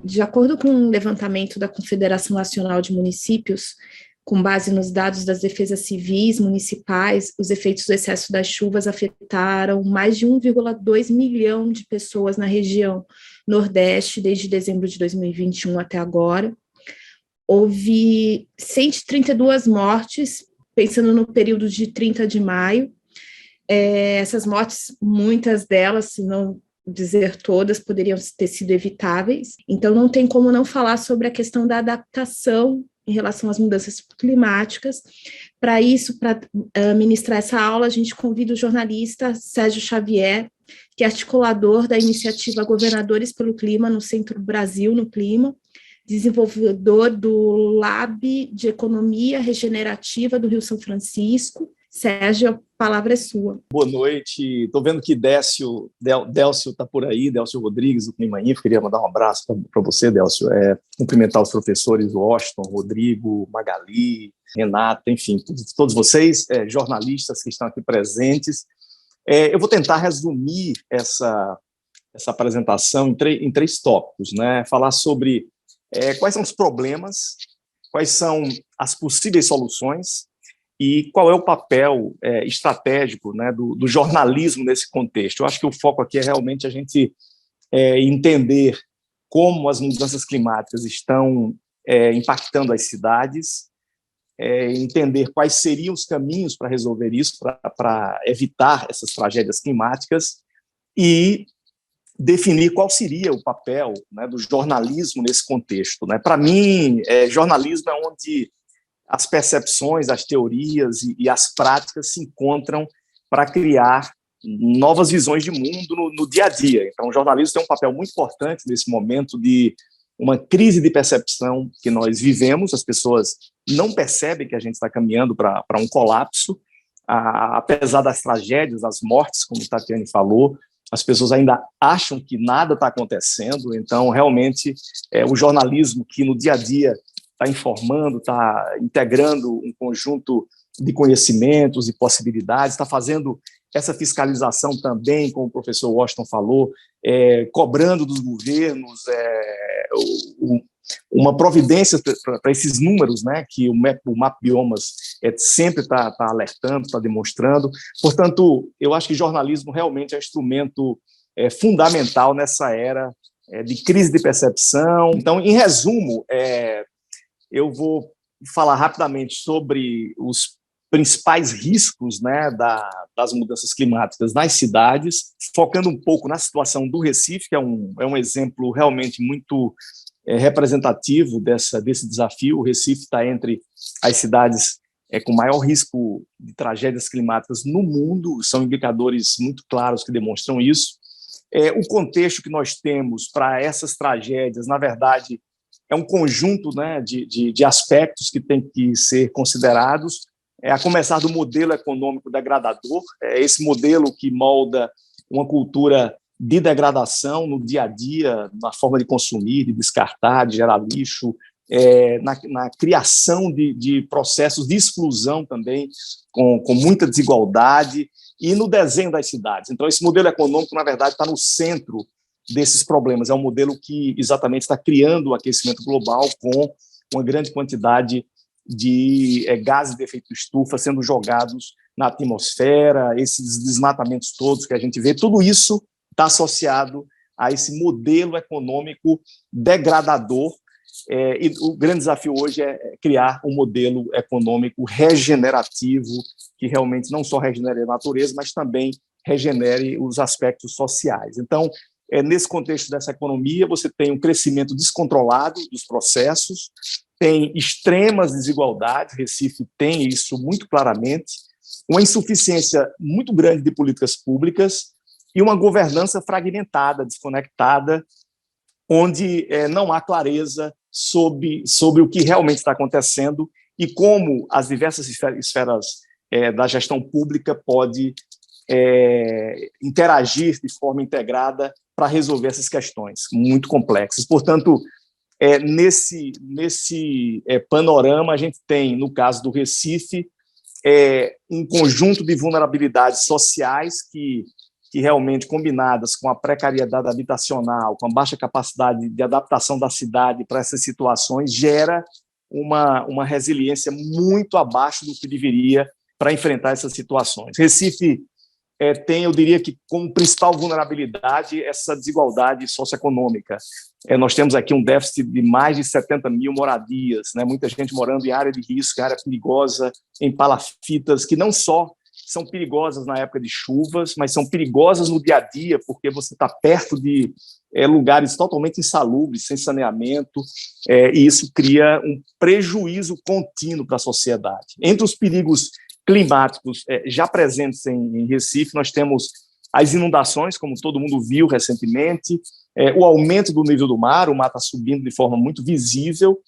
De acordo com um levantamento da Confederação Nacional de Municípios, com base nos dados das defesas civis municipais, os efeitos do excesso das chuvas afetaram mais de 1,2 milhão de pessoas na região Nordeste desde dezembro de 2021 até agora. Houve 132 mortes, pensando no período de 30 de maio. Essas mortes, muitas delas, se não dizer todas, poderiam ter sido evitáveis. Então, não tem como não falar sobre a questão da adaptação em relação às mudanças climáticas. Para isso, para ministrar essa aula, a gente convida o jornalista Sérgio Xavier, que é articulador da iniciativa Governadores pelo Clima no Centro Brasil no Clima, desenvolvedor do Lab de Economia Regenerativa do Rio São Francisco. Sérgio, a palavra é sua. Boa noite. Estou vendo que Délcio está por aí, Délcio Rodrigues, do Clima Info. Queria mandar um abraço para você, Délcio. Cumprimentar os professores Washington, Rodrigo, Magali, Renata, enfim, todos vocês, jornalistas que estão aqui presentes. Eu vou tentar resumir essa apresentação em três tópicos, né? Falar sobre quais são os problemas, quais são as possíveis soluções, e qual é o papel estratégico, né, do jornalismo nesse contexto. Eu acho que o foco aqui é realmente a gente entender como as mudanças climáticas estão impactando as cidades, entender quais seriam os caminhos para resolver isso, para evitar essas tragédias climáticas, e definir qual seria o papel, né, do jornalismo nesse contexto, né? Para mim, jornalismo é onde as percepções, as teorias e as práticas se encontram para criar novas visões de mundo no dia a dia. Então, o jornalismo tem um papel muito importante nesse momento de uma crise de percepção que nós vivemos. As pessoas não percebem que a gente está caminhando para um colapso, apesar das tragédias, das mortes, como Tatiane falou, as pessoas ainda acham que nada está acontecendo. Então, realmente, o jornalismo que no dia a dia está informando, está integrando um conjunto de conhecimentos e possibilidades, está fazendo essa fiscalização também, como o professor Washington falou, cobrando dos governos uma providência para esses números, né, que o MAP Biomas sempre está alertando, está demonstrando. Portanto, eu acho que jornalismo realmente é um instrumento fundamental nessa era de crise de percepção. Então, em resumo, eu vou falar rapidamente sobre os principais riscos, né, das mudanças climáticas nas cidades, focando um pouco na situação do Recife, que é um exemplo realmente muito representativo desse desafio. O Recife está entre as cidades com maior risco de tragédias climáticas no mundo, são indicadores muito claros que demonstram isso. O contexto que nós temos para essas tragédias, na verdade, é um conjunto, né, de aspectos que tem que ser considerados, a começar do modelo econômico degradador, esse modelo que molda uma cultura de degradação no dia a dia, na forma de consumir, de descartar, de gerar lixo, na criação de processos de exclusão também, com muita desigualdade, e no desenho das cidades. Então, esse modelo econômico, na verdade, está no centro desses problemas. É um modelo que exatamente está criando o aquecimento global com uma grande quantidade de gases de efeito estufa sendo jogados na atmosfera, esses desmatamentos todos que a gente vê, tudo isso está associado a esse modelo econômico degradador, e o grande desafio hoje é criar um modelo econômico regenerativo, que realmente não só regenere a natureza, mas também regenere os aspectos sociais. Então, nesse contexto dessa economia, você tem um crescimento descontrolado dos processos, tem extremas desigualdades, Recife tem isso muito claramente, uma insuficiência muito grande de políticas públicas e uma governança fragmentada, desconectada, onde não há clareza sobre o que realmente está acontecendo e como as diversas esferas da gestão pública pode interagir de forma integrada para resolver essas questões muito complexas. Portanto, nesse panorama, a gente tem, no caso do Recife, um conjunto de vulnerabilidades sociais que realmente, combinadas com a precariedade habitacional, com a baixa capacidade de adaptação da cidade para essas situações, gera uma resiliência muito abaixo do que deveria para enfrentar essas situações. Recife tem, eu diria que, como principal vulnerabilidade, essa desigualdade socioeconômica. Nós temos aqui um déficit de mais de 70 mil moradias, né? Muita gente morando em área de risco, área perigosa, em palafitas, que não só são perigosas na época de chuvas, mas são perigosas no dia a dia, porque você está perto de lugares totalmente insalubres, sem saneamento, e isso cria um prejuízo contínuo para a sociedade. Entre os perigos climáticos já presentes em Recife, nós temos as inundações, como todo mundo viu recentemente, o aumento do nível do mar, o mar está subindo de forma muito visível,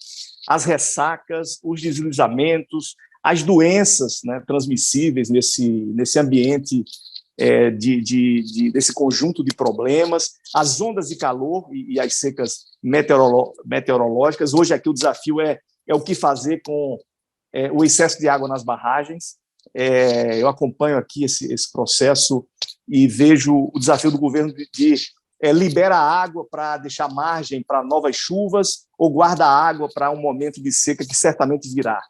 as ressacas, os deslizamentos, as doenças, né, transmissíveis nesse ambiente desse conjunto de problemas, as ondas de calor e as secas meteorológicas. Hoje aqui o desafio é o que fazer com o excesso de água nas barragens. Eu acompanho aqui esse processo e vejo o desafio do governo de libera água para deixar margem para novas chuvas ou guarda água para um momento de seca que certamente virá.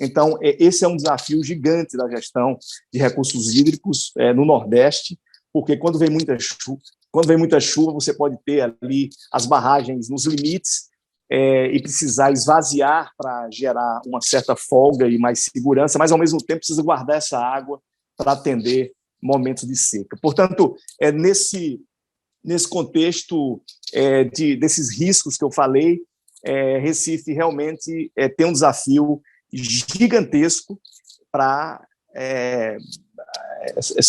Então, esse é um desafio gigante da gestão de recursos hídricos no Nordeste, porque quando vem muita chuva, você pode ter ali as barragens nos limites e precisar esvaziar para gerar uma certa folga e mais segurança, mas, ao mesmo tempo, precisa guardar essa água para atender momentos de seca. Portanto, nesse contexto desses riscos que eu falei, Recife realmente tem um desafio gigantesco para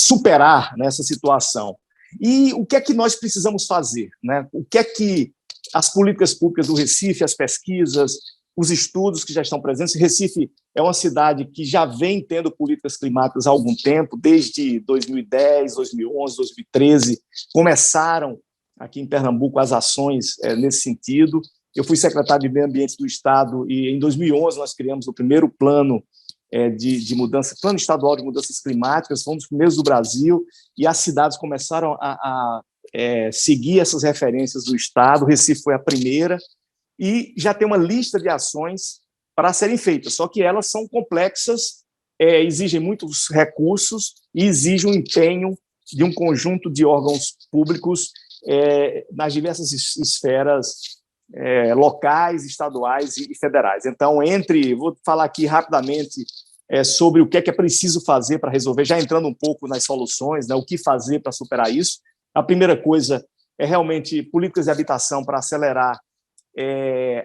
superar nessa situação. E o que é que nós precisamos fazer, né? O que é que as políticas públicas do Recife, as pesquisas, os estudos que já estão presentes? Recife é uma cidade que já vem tendo políticas climáticas há algum tempo, desde 2010, 2011, 2013, começaram aqui em Pernambuco as ações nesse sentido. Eu fui secretário de Meio Ambiente do Estado e, em 2011, nós criamos o primeiro plano de mudança, plano estadual de mudanças climáticas, fomos os primeiros do Brasil, e as cidades começaram a seguir essas referências do Estado. O Recife foi a primeira, e já tem uma lista de ações para serem feitas, só que elas são complexas, exigem muitos recursos e exigem um empenho de um conjunto de órgãos públicos nas diversas esferas locais, estaduais e federais. Então, vou falar aqui rapidamente sobre o que é preciso fazer para resolver, já entrando um pouco nas soluções, né, o que fazer para superar isso. A primeira coisa é realmente políticas de habitação para acelerar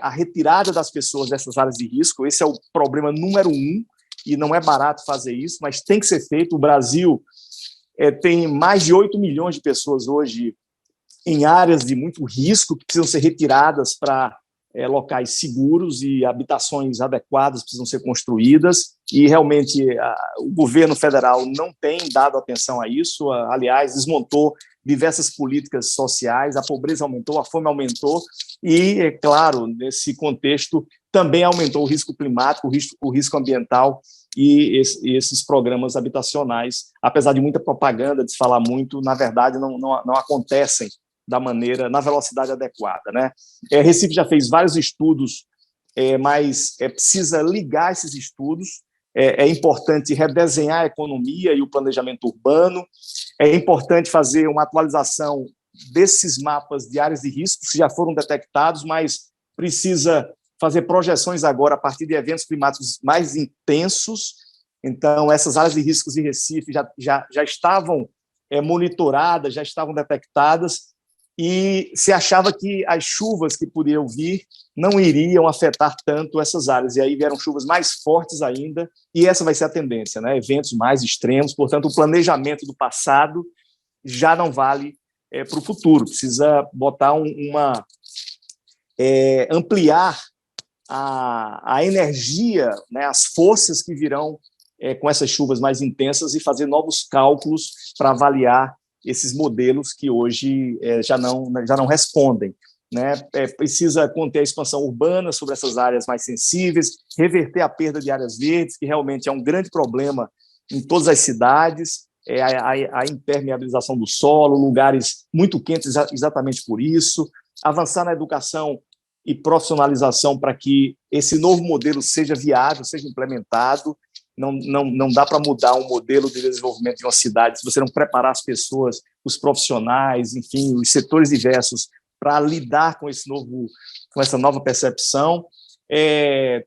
a retirada das pessoas dessas áreas de risco. Esse é o problema número 1, e não é barato fazer isso, mas tem que ser feito. O Brasil tem mais de 8 milhões de pessoas hoje em áreas de muito risco, que precisam ser retiradas para locais seguros, e habitações adequadas precisam ser construídas, e realmente o governo federal não tem dado atenção a isso. Aliás, desmontou diversas políticas sociais, a pobreza aumentou, a fome aumentou, e, é claro, nesse contexto também aumentou o risco climático, o risco ambiental e esses programas habitacionais, apesar de muita propaganda, de se falar muito, na verdade não acontecem na velocidade adequada, né? Recife já fez vários estudos, mas precisa ligar esses estudos. É importante redesenhar a economia e o planejamento urbano, é importante fazer uma atualização desses mapas de áreas de risco, que já foram detectados, mas precisa fazer projeções agora a partir de eventos climáticos mais intensos. Então, essas áreas de riscos de Recife já estavam monitoradas, já estavam detectadas, e se achava que as chuvas que poderiam vir não iriam afetar tanto essas áreas, e aí vieram chuvas mais fortes ainda, e essa vai ser a tendência, né? Eventos mais extremos. Portanto, o planejamento do passado já não vale para o futuro, precisa botar ampliar a energia, né, as forças que virão com essas chuvas mais intensas, e fazer novos cálculos para avaliar esses modelos que hoje já não respondem. né? Precisa conter a expansão urbana sobre essas áreas mais sensíveis, reverter a perda de áreas verdes, que realmente é um grande problema em todas as cidades, a impermeabilização do solo, lugares muito quentes exatamente por isso, avançar na educação e profissionalização para que esse novo modelo seja viável, seja implementado. Não dá para mudar um modelo de desenvolvimento de uma cidade se você não preparar as pessoas, os profissionais, enfim, os setores diversos para lidar com essa nova percepção.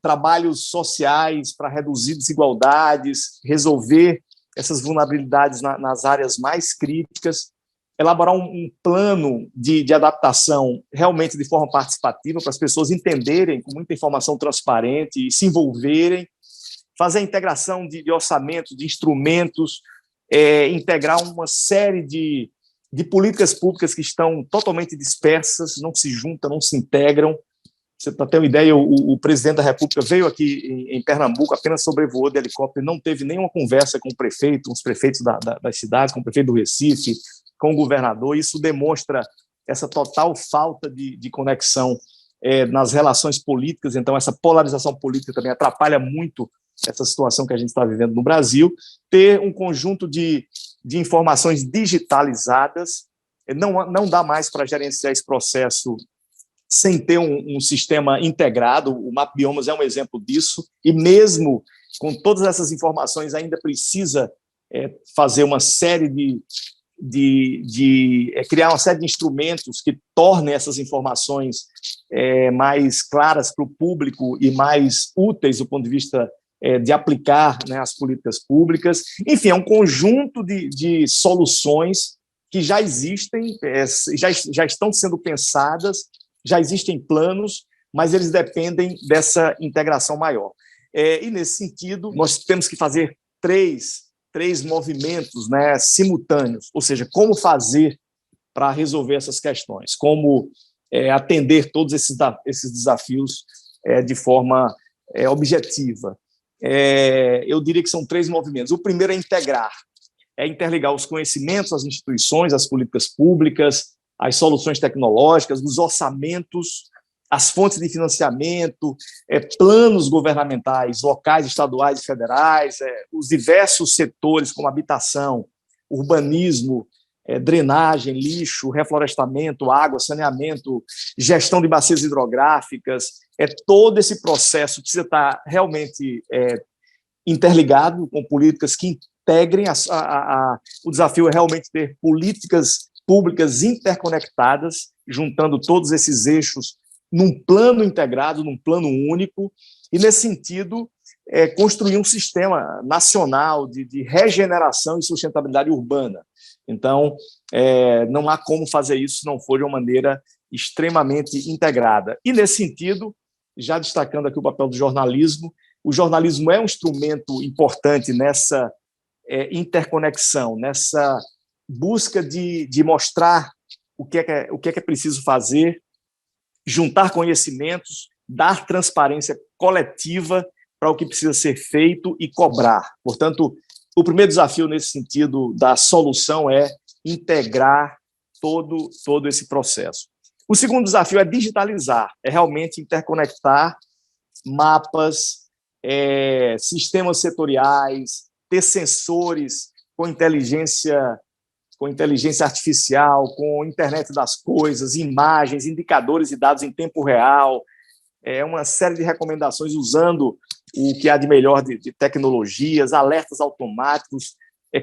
Trabalhos sociais para reduzir desigualdades, resolver essas vulnerabilidades nas áreas mais críticas, elaborar um plano de adaptação realmente de forma participativa, para as pessoas entenderem, com muita informação transparente, e se envolverem, fazer a integração de orçamentos, de instrumentos, integrar uma série de políticas públicas que estão totalmente dispersas, não se juntam, não se integram. Para ter uma ideia, o presidente da República veio aqui em Pernambuco, apenas sobrevoou de helicóptero, não teve nenhuma conversa com o prefeito, os prefeitos das cidades, com o prefeito do Recife, com o governador. Isso demonstra essa total falta de conexão nas relações políticas. Então, essa polarização política também atrapalha muito essa situação que a gente está vivendo no Brasil. Ter um conjunto de informações digitalizadas, não dá mais para gerenciar esse processo sem ter um sistema integrado. O MapBiomas é um exemplo disso, e mesmo com todas essas informações ainda precisa fazer uma série criar uma série de instrumentos que tornem essas informações mais claras para o público e mais úteis do ponto de vista de aplicar, né, as políticas públicas. Enfim, é um conjunto de soluções que já existem, já estão sendo pensadas, já existem planos, mas eles dependem dessa integração maior. E, nesse sentido, nós temos que fazer três movimentos, né, simultâneos, ou seja, como fazer para resolver essas questões, como atender todos esses desafios de forma objetiva. Eu diria que são 3 movimentos. O primeiro é integrar, interligar os conhecimentos, as instituições, as políticas públicas, as soluções tecnológicas, os orçamentos, as fontes de financiamento, planos governamentais, locais, estaduais e federais, os diversos setores como habitação, urbanismo, drenagem, lixo, reflorestamento, água, saneamento, gestão de bacias hidrográficas. Todo esse processo precisa estar realmente interligado com políticas que integrem. O desafio é realmente ter políticas públicas interconectadas, juntando todos esses eixos num plano integrado, num plano único, e, nesse sentido, construir um sistema nacional de regeneração e sustentabilidade urbana. Então, não há como fazer isso se não for de uma maneira extremamente integrada. E, nesse sentido, já destacando aqui o papel do jornalismo, o jornalismo é um instrumento importante nessa interconexão, nessa busca de mostrar o que é preciso fazer, juntar conhecimentos, dar transparência coletiva para o que precisa ser feito e cobrar. Portanto, o primeiro desafio nesse sentido da solução é integrar todo esse processo. O segundo desafio é digitalizar, realmente interconectar mapas, sistemas setoriais, ter sensores com inteligência artificial, com internet das coisas, imagens, indicadores e dados em tempo real, uma série de recomendações usando o que há de melhor de tecnologias, alertas automáticos,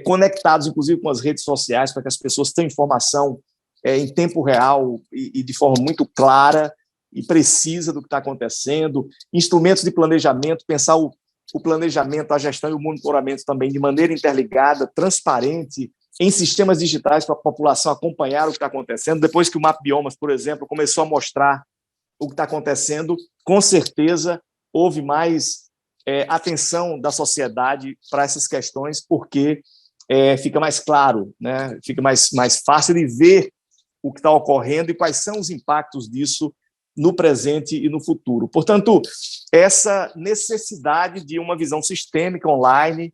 conectados, inclusive, com as redes sociais, para que as pessoas tenham informação em tempo real e de forma muito clara e precisa do que está acontecendo, instrumentos de planejamento, pensar o planejamento, a gestão e o monitoramento também de maneira interligada, transparente, em sistemas digitais para a população acompanhar o que está acontecendo. Depois que o MapBiomas, por exemplo, começou a mostrar o que está acontecendo, com certeza houve mais atenção da sociedade para essas questões, porque fica mais claro, né? Fica mais fácil de ver o que está ocorrendo e quais são os impactos disso no presente e no futuro. Portanto, essa necessidade de uma visão sistêmica online,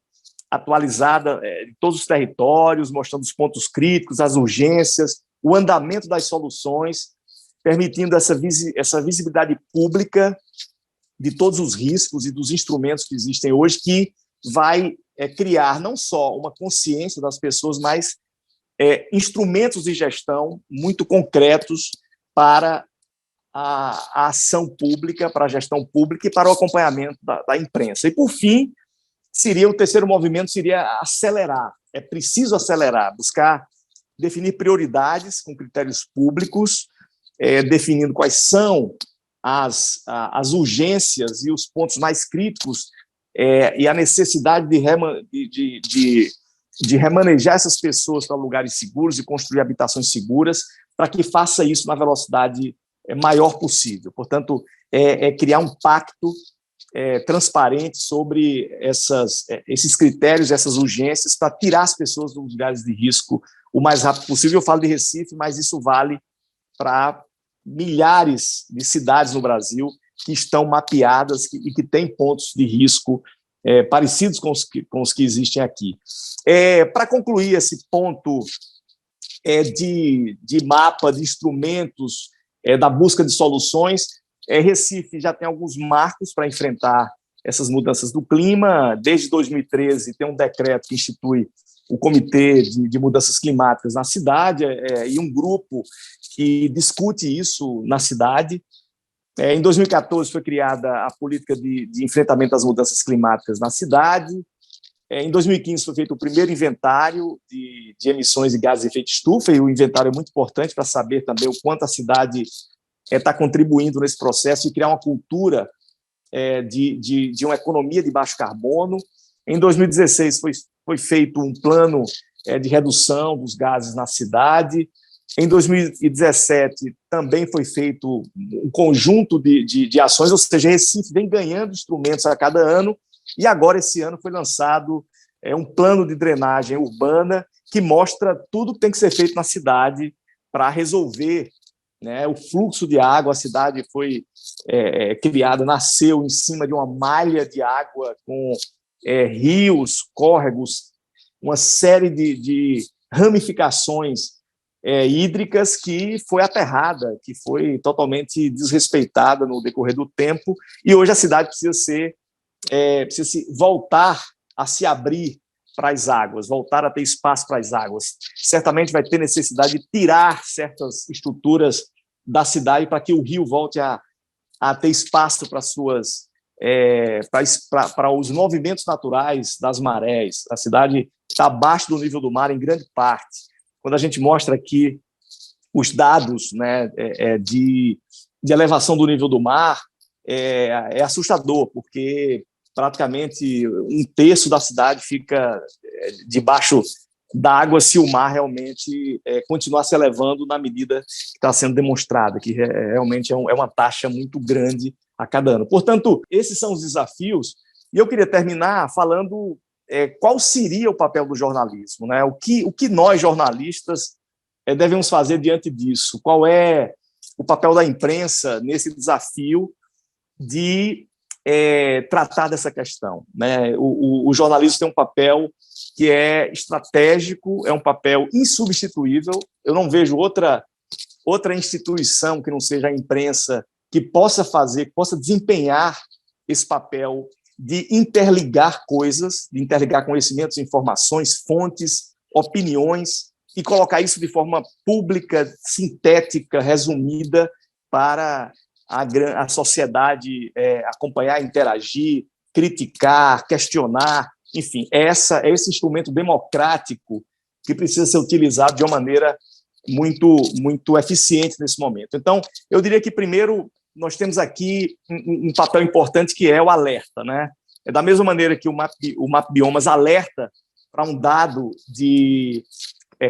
atualizada de todos os territórios, mostrando os pontos críticos, as urgências, o andamento das soluções, permitindo essa visibilidade pública de todos os riscos e dos instrumentos que existem hoje, que vai criar não só uma consciência das pessoas, mas instrumentos de gestão muito concretos para a ação pública, para a gestão pública e para o acompanhamento da imprensa. E, por fim, o terceiro movimento seria acelerar. É preciso acelerar, buscar definir prioridades com critérios públicos, definindo quais são as urgências e os pontos mais críticos e a necessidade de remanejar essas pessoas para lugares seguros e construir habitações seguras, para que faça isso na velocidade maior possível. Portanto, criar um pacto transparente sobre esses critérios, essas urgências, para tirar as pessoas dos lugares de risco o mais rápido possível. Eu falo de Recife, mas isso vale para milhares de cidades no Brasil que estão mapeadas e que têm pontos de risco parecidos com os que existem aqui. Para concluir esse ponto de mapa, de instrumentos, da busca de soluções, Recife já tem alguns marcos para enfrentar essas mudanças do clima. Desde 2013 tem um decreto que institui o Comitê de Mudanças Climáticas na cidade e um grupo que discute isso na cidade. Em 2014 foi criada a política de enfrentamento às mudanças climáticas na cidade. Em 2015 foi feito o primeiro inventário de emissões de gases de efeito estufa, e o inventário é muito importante para saber também o quanto a cidade está contribuindo nesse processo e criar uma cultura de uma economia de baixo carbono. Em 2016 foi feito um plano de redução dos gases na cidade. Em 2017 também foi feito um conjunto de ações, ou seja, Recife vem ganhando instrumentos a cada ano, e agora esse ano foi lançado um plano de drenagem urbana que mostra tudo que tem que ser feito na cidade para resolver, né, o fluxo de água. A cidade foi criada, nasceu em cima de uma malha de água com rios, córregos, uma série de ramificações hídricas que foi aterrada, que foi totalmente desrespeitada no decorrer do tempo, e hoje a cidade precisa se voltar a se abrir para as águas, voltar a ter espaço para as águas. Certamente vai ter necessidade de tirar certas estruturas da cidade para que o rio volte a ter espaço para para os movimentos naturais das marés. A cidade está abaixo do nível do mar em grande parte. Quando a gente mostra aqui os dados, né, de elevação do nível do mar, é assustador, porque praticamente um terço da cidade fica debaixo d'água se o mar realmente continuar se elevando na medida que está sendo demonstrada, que realmente é uma taxa muito grande a cada ano. Portanto, esses são os desafios, e eu queria terminar falando qual seria o papel do jornalismo, né? O que nós, jornalistas, devemos fazer diante disso? Qual é o papel da imprensa nesse desafio de tratar dessa questão, né? O jornalismo tem um papel que é estratégico, é um papel insubstituível. Eu não vejo outra instituição que não seja a imprensa que possa desempenhar esse papel de interligar coisas, de interligar conhecimentos, informações, fontes, opiniões, e colocar isso de forma pública, sintética, resumida, para a sociedade acompanhar, interagir, criticar, questionar. Enfim, é esse instrumento democrático que precisa ser utilizado de uma maneira muito, muito eficiente nesse momento. Então, eu diria que, primeiro, nós temos aqui um papel importante, que é o alerta, né? Da mesma maneira que o Map Biomas alerta para um dado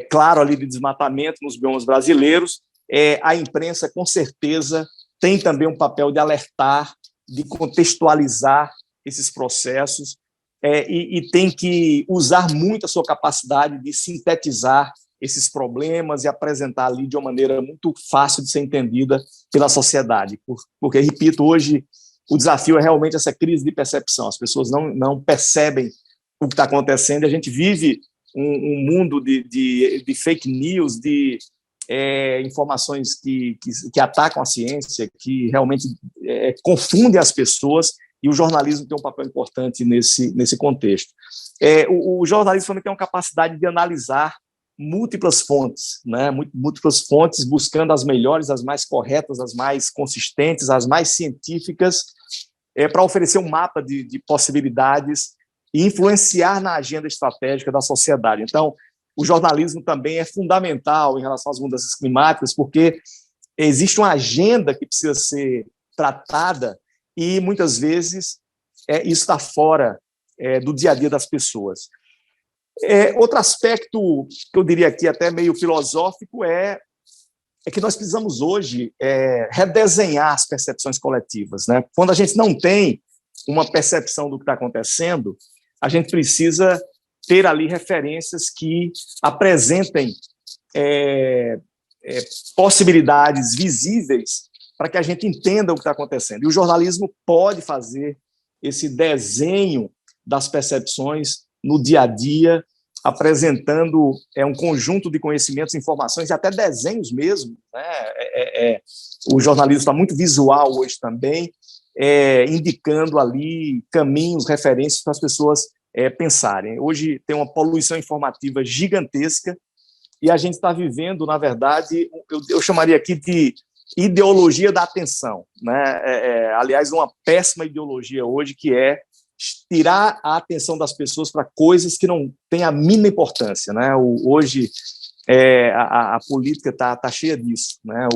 claro ali de desmatamento nos biomas brasileiros, a imprensa, com certeza, tem também um papel de alertar, de contextualizar esses processos, e tem que usar muito a sua capacidade de sintetizar esses problemas e apresentar ali de uma maneira muito fácil de ser entendida pela sociedade. Porque, repito, hoje o desafio é realmente essa crise de percepção. As pessoas não percebem o que está acontecendo, e a gente vive um mundo de fake news, de informações que atacam a ciência, que realmente confundem as pessoas, e o jornalismo tem um papel importante nesse contexto. O jornalismo também tem uma capacidade de analisar múltiplas fontes, né? Múltiplas fontes, buscando as melhores, as mais corretas, as mais consistentes, as mais científicas, para oferecer um mapa de possibilidades e influenciar na agenda estratégica da sociedade. Então, o jornalismo também é fundamental em relação às mudanças climáticas, porque existe uma agenda que precisa ser tratada e, muitas vezes, isso está fora do dia a dia das pessoas. Outro aspecto que eu diria aqui, até meio filosófico, é que nós precisamos hoje redesenhar as percepções coletivas, né? Quando a gente não tem uma percepção do que está acontecendo, a gente precisa ter ali referências que apresentem possibilidades visíveis para que a gente entenda o que está acontecendo. E o jornalismo pode fazer esse desenho das percepções no dia a dia, apresentando um conjunto de conhecimentos, informações e até desenhos mesmo, né? O jornalismo está muito visual hoje também, indicando ali caminhos, referências para as pessoas pensarem. Hoje tem uma poluição informativa gigantesca e a gente está vivendo, na verdade, eu chamaria aqui de ideologia da atenção, né? Aliás, uma péssima ideologia hoje, que é tirar a atenção das pessoas para coisas que não têm a mínima importância, né? Hoje a política está cheia disso, né?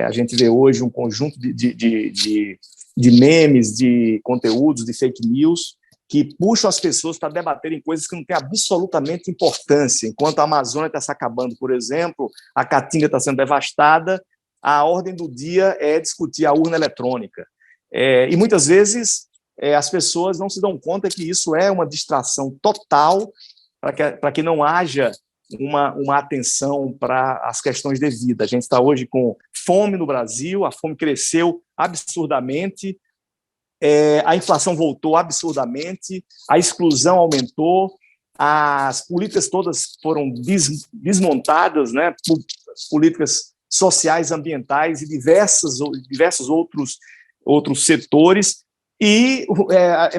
A gente vê hoje um conjunto de memes, de conteúdos, de fake news, que puxam as pessoas para debaterem coisas que não têm absolutamente importância. Enquanto a Amazônia está se acabando, por exemplo, a Caatinga está sendo devastada, a ordem do dia é discutir a urna eletrônica. E muitas vezes as pessoas não se dão conta que isso é uma distração total para que não haja uma atenção para as questões de vida. A gente está hoje com fome no Brasil, a fome cresceu absurdamente, a inflação voltou absurdamente, a exclusão aumentou, as políticas todas foram desmontadas, né? Políticas sociais, ambientais e diversos outros setores, e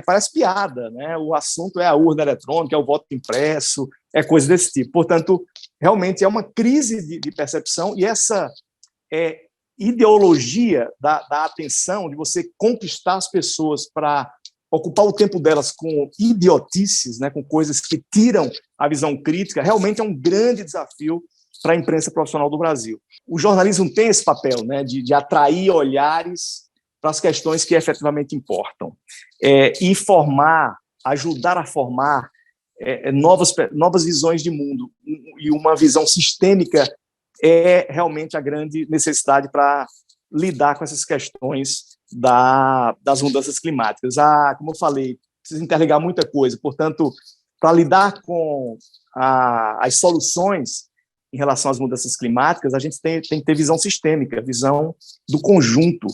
parece piada, né? O assunto é a urna eletrônica, é o voto impresso, é coisa desse tipo. Portanto, realmente é uma crise de percepção, e essa ideologia da atenção, de você conquistar as pessoas para ocupar o tempo delas com idiotices, né, com coisas que tiram a visão crítica, realmente é um grande desafio para a imprensa profissional do Brasil. O jornalismo tem esse papel, né, de atrair olhares para as questões que efetivamente importam, e ajudar a formar novas visões de mundo, e uma visão sistêmica é realmente a grande necessidade para lidar com essas questões das mudanças climáticas. Como eu falei, precisa interligar muita coisa, portanto, para lidar com as soluções em relação às mudanças climáticas, a gente tem que ter visão sistêmica, visão do conjunto,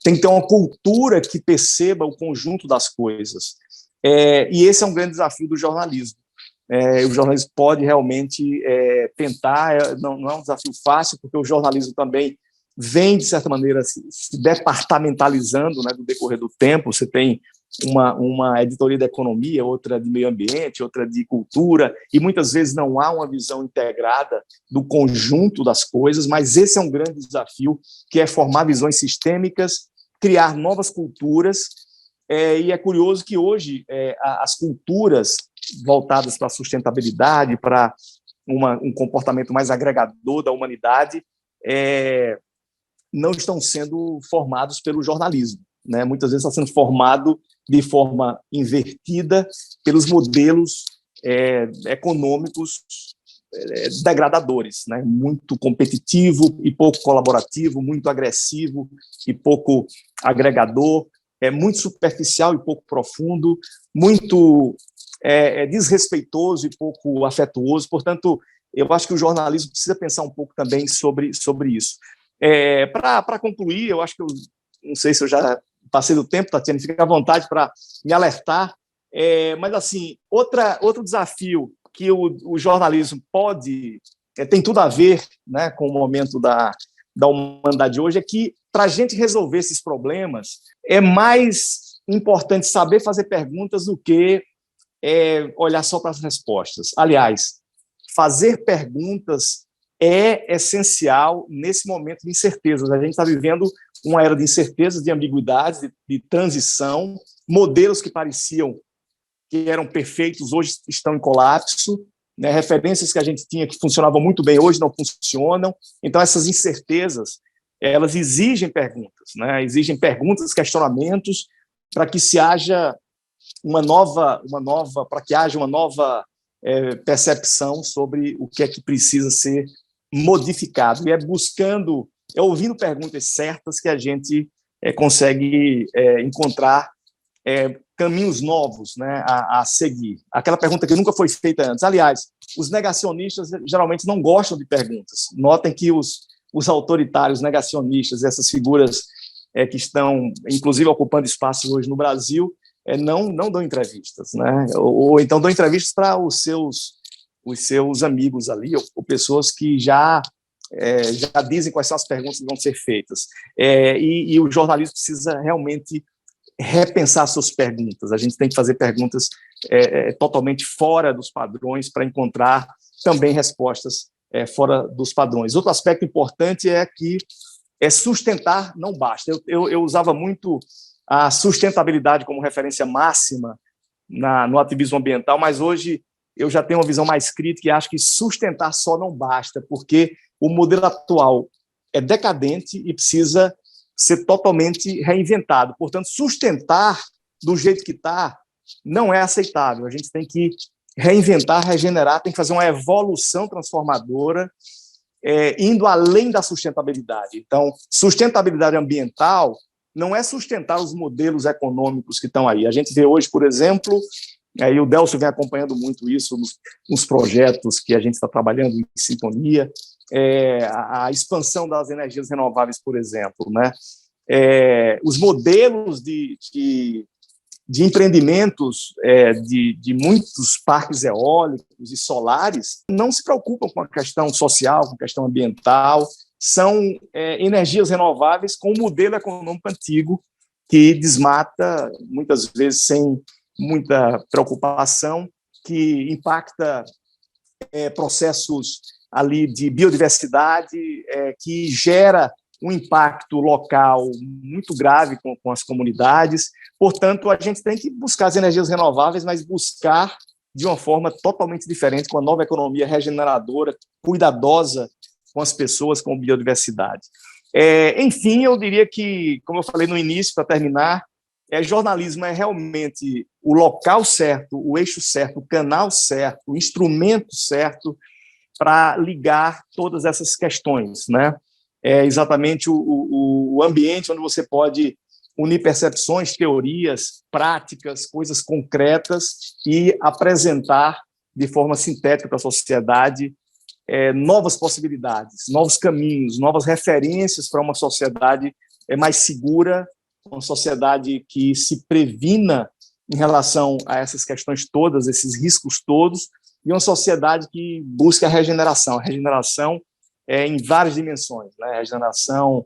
tem que ter uma cultura que perceba o conjunto das coisas. E esse é um grande desafio do jornalismo. O jornalismo pode realmente tentar, não é um desafio fácil, porque o jornalismo também vem, de certa maneira, se departamentalizando, né, no decorrer do tempo. Você tem uma editoria da economia, outra de meio ambiente, outra de cultura, e muitas vezes não há uma visão integrada do conjunto das coisas, mas esse é um grande desafio, que é formar visões sistêmicas, criar novas culturas, e é curioso que hoje as culturas voltadas para a sustentabilidade, para um comportamento mais agregador da humanidade, não estão sendo formados pelo jornalismo, né? Muitas vezes está sendo formado de forma invertida pelos modelos econômicos degradadores, né? Muito competitivo e pouco colaborativo, muito agressivo e pouco agregador, muito superficial e pouco profundo, muito desrespeitoso e pouco afetuoso. Portanto, eu acho que o jornalismo precisa pensar um pouco também sobre isso. Para concluir, eu acho que não sei se eu já passei do tempo, Tatiana, fica à vontade para me alertar, mas, assim, outro desafio que o jornalismo pode tem tudo a ver, né, com o momento da humanidade hoje, é que, para a gente resolver esses problemas, é mais importante saber fazer perguntas do que olhar só para as respostas. Aliás, fazer perguntas é essencial nesse momento de incertezas. A gente está vivendo uma era de incertezas, de ambiguidades, de transição, modelos que pareciam que eram perfeitos, hoje estão em colapso, né? Referências que a gente tinha que funcionavam muito bem, hoje não funcionam. Então, essas incertezas, elas exigem perguntas, né? Exigem perguntas, questionamentos, para que se haja para que haja uma nova percepção sobre o que é que precisa ser modificado. E ouvindo perguntas certas que a gente consegue encontrar caminhos novos, né, a seguir. Aquela pergunta que nunca foi feita antes. Aliás, os negacionistas geralmente não gostam de perguntas. Notem que os autoritários negacionistas, essas figuras que estão, inclusive, ocupando espaços hoje no Brasil, não dão entrevistas, né? Ou então dão entrevistas para os seus amigos ali, ou pessoas que já dizem quais são as perguntas que vão ser feitas. E o jornalismo precisa realmente repensar suas perguntas. A gente tem que fazer perguntas totalmente fora dos padrões para encontrar também respostas fora dos padrões. Outro aspecto importante é que sustentar não basta. Eu usava muito a sustentabilidade como referência máxima no ativismo ambiental, mas hoje eu já tenho uma visão mais crítica e acho que sustentar só não basta, porque o modelo atual é decadente e precisa ser totalmente reinventado. Portanto, sustentar do jeito que está não é aceitável. A gente tem que reinventar, regenerar, tem que fazer uma evolução transformadora, indo além da sustentabilidade. Então, sustentabilidade ambiental não é sustentar os modelos econômicos que estão aí. A gente vê hoje, por exemplo, aí o Delcio vem acompanhando muito isso nos projetos que a gente está trabalhando em sintonia, a expansão das energias renováveis, por exemplo, né? Os modelos de empreendimentos de muitos parques eólicos e solares não se preocupam com a questão social, com a questão ambiental, são energias renováveis com um modelo econômico antigo que desmata, muitas vezes sem muita preocupação, que impacta processos ali de biodiversidade, que gera um impacto local muito grave com as comunidades. Portanto, a gente tem que buscar as energias renováveis, mas buscar de uma forma totalmente diferente, com a nova economia regeneradora, cuidadosa com as pessoas, com a biodiversidade. Enfim, eu diria que, como eu falei no início, para terminar, jornalismo é realmente o local certo, o eixo certo, o canal certo, o instrumento certo para ligar todas essas questões, né? É exatamente o ambiente onde você pode unir percepções, teorias, práticas, coisas concretas e apresentar de forma sintética para a sociedade novas possibilidades, novos caminhos, novas referências para uma sociedade mais segura, uma sociedade que se previna em relação a essas questões todas, esses riscos todos, e uma sociedade que busca a regeneração em várias dimensões, né? A regeneração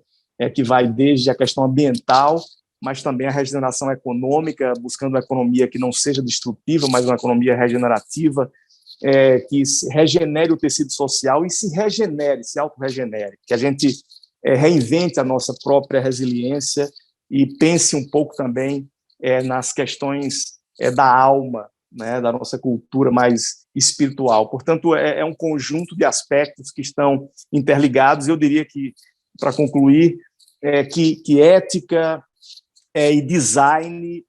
que vai desde a questão ambiental, mas também a regeneração econômica, buscando uma economia que não seja destrutiva, mas uma economia regenerativa, que regenere o tecido social e se regenere, se autorregenere, que a gente reinvente a nossa própria resiliência e pense um pouco também nas questões da alma, né, da nossa cultura mais espiritual. Portanto, é um conjunto de aspectos que estão interligados. Eu diria que, para concluir, que ética e design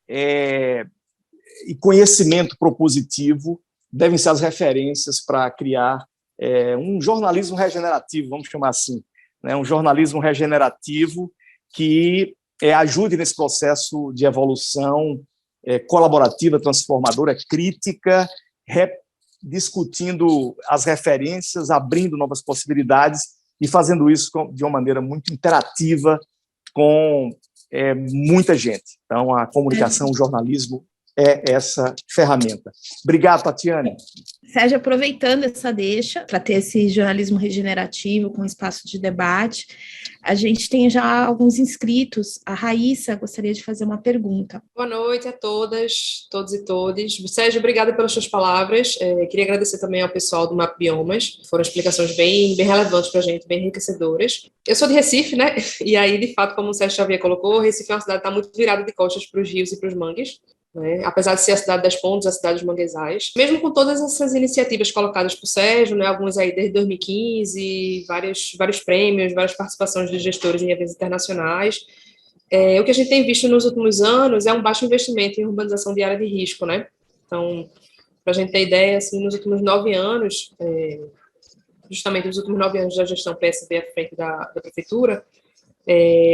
e conhecimento propositivo devem ser as referências para criar um jornalismo regenerativo, vamos chamar assim, né? Um jornalismo regenerativo que ajude nesse processo de evolução colaborativa, transformadora, crítica, discutindo as referências, abrindo novas possibilidades e fazendo isso de uma maneira muito interativa com muita gente. Então, a comunicação, o jornalismo é essa ferramenta. Obrigado, Tatiane. Sérgio, aproveitando essa deixa para ter esse jornalismo regenerativo com espaço de debate, a gente tem já alguns inscritos. A Raíssa gostaria de fazer uma pergunta. Boa noite a todas, todos e todes. Sérgio, obrigada pelas suas palavras. Queria agradecer também ao pessoal do Map Biomas. Foram explicações bem relevantes para a gente, bem enriquecedoras. Eu sou de Recife, né? E aí, de fato, como o Sérgio Xavier colocou, Recife é uma cidade que está muito virada de costas para os rios e para os mangues. Né? Apesar de ser a cidade das pontes, a cidade dos manguezais, mesmo com todas essas iniciativas colocadas por Sérgio, né, algumas aí desde 2015, vários prêmios, várias participações de gestores em eventos internacionais, o que a gente tem visto nos últimos anos é um baixo investimento em urbanização de área de risco, né? Então, para a gente ter ideia, assim, nos últimos 9 anos, justamente nos últimos 9 anos da gestão PSB à frente da prefeitura,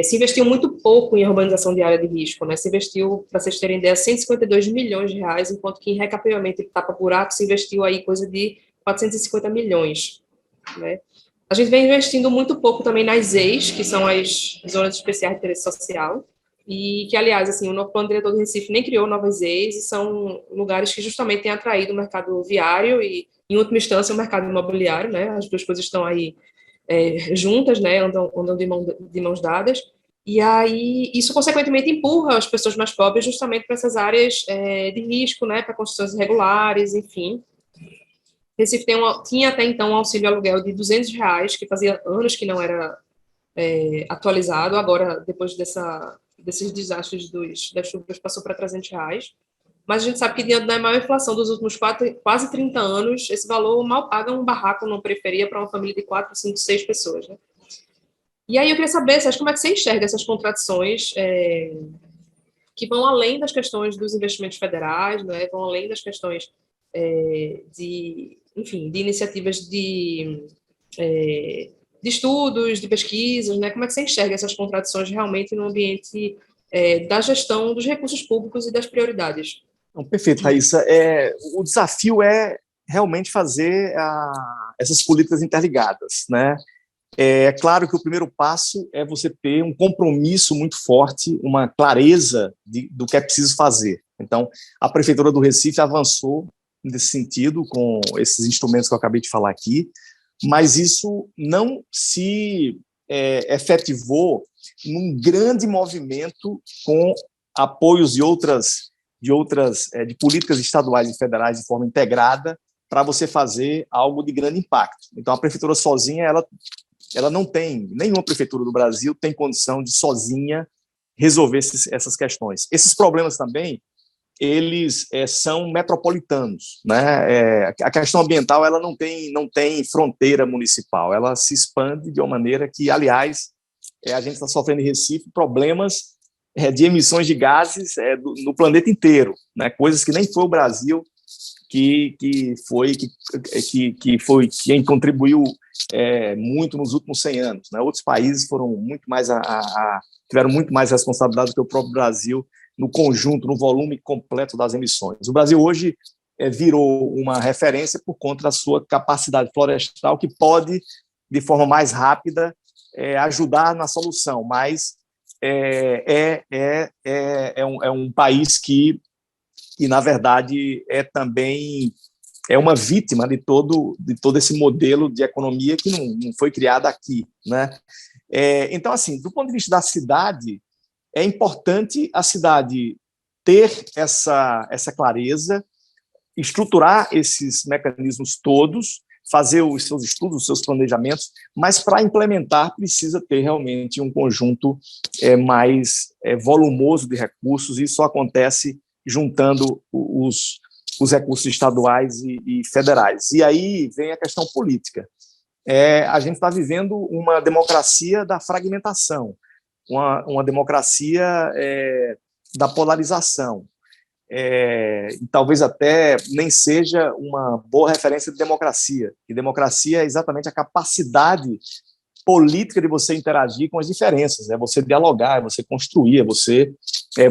se investiu muito pouco em urbanização de área de risco, né? Se investiu, para vocês terem ideia, 152 milhões de reais, enquanto que em recapeamento e tapa-buraco se investiu aí coisa de 450 milhões, né? A gente vem investindo muito pouco também nas ZEIs, que são as Zonas Especiais de Interesse Social, e que, aliás, assim, o novo plano diretor do Recife nem criou novas ZEIs, e são lugares que justamente têm atraído o mercado viário e, em última instância, o mercado imobiliário, né? As duas coisas estão aí juntas, né, andam de mãos dadas, e aí isso, consequentemente, empurra as pessoas mais pobres justamente para essas áreas de risco, né, para construções irregulares, enfim. Recife tinha até então um auxílio aluguel de R$ 200, que fazia anos que não era atualizado, agora, depois desses desastres das chuvas, passou para R$ 300, mas a gente sabe que, diante da maior inflação dos últimos quase 30 anos, esse valor mal paga um barraco numa periferia para uma família de 4, 5, 6 pessoas, né? E aí eu queria saber, Sérgio, como é que você enxerga essas contradições que vão além das questões dos investimentos federais, né? Vão além das questões de iniciativas de estudos, de pesquisas, né? Como é que você enxerga essas contradições realmente no ambiente da gestão dos recursos públicos e das prioridades? Perfeito, Raíssa. O desafio é realmente fazer essas políticas interligadas, né? É claro que o primeiro passo é você ter um compromisso muito forte, uma clareza do que é preciso fazer. Então, a Prefeitura do Recife avançou nesse sentido com esses instrumentos que eu acabei de falar aqui, mas isso não se efetivou num grande movimento com apoios de políticas estaduais e federais de forma integrada para você fazer algo de grande impacto. Então, a prefeitura sozinha, ela não tem, nenhuma prefeitura do Brasil tem condição de sozinha resolver essas questões. Esses problemas também, eles são metropolitanos, né? A questão ambiental, ela não tem fronteira municipal, ela se expande de uma maneira que, aliás, a gente está sofrendo em Recife problemas de emissões de gases no planeta inteiro, né? Coisas que nem foi o Brasil que foi quem contribuiu muito nos últimos 100 anos, né? Outros países foram muito mais tiveram muito mais responsabilidade do que o próprio Brasil no conjunto, no volume completo das emissões. O Brasil hoje virou uma referência por conta da sua capacidade florestal, que pode, de forma mais rápida, ajudar na solução, mas um país que, na verdade, também uma vítima de todo esse modelo de economia que não foi criado aqui, né? Então, assim, do ponto de vista da cidade, é importante a cidade ter essa clareza, estruturar esses mecanismos todos, fazer os seus estudos, os seus planejamentos, mas para implementar precisa ter realmente um conjunto mais volumoso de recursos, e isso só acontece juntando os recursos estaduais e federais. E aí vem a questão política. A gente está vivendo uma democracia da fragmentação, uma democracia da polarização. E talvez até nem seja uma boa referência de democracia. E democracia é exatamente a capacidade política de você interagir com as diferenças, é você dialogar, é você construir, é você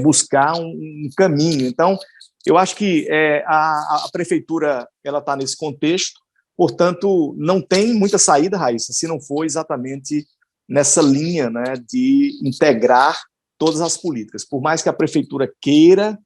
buscar um caminho. Então, eu acho que a prefeitura está nesse contexto, portanto, não tem muita saída, Raíssa, se não for exatamente nessa linha, né, de integrar todas as políticas. Por mais que a prefeitura queira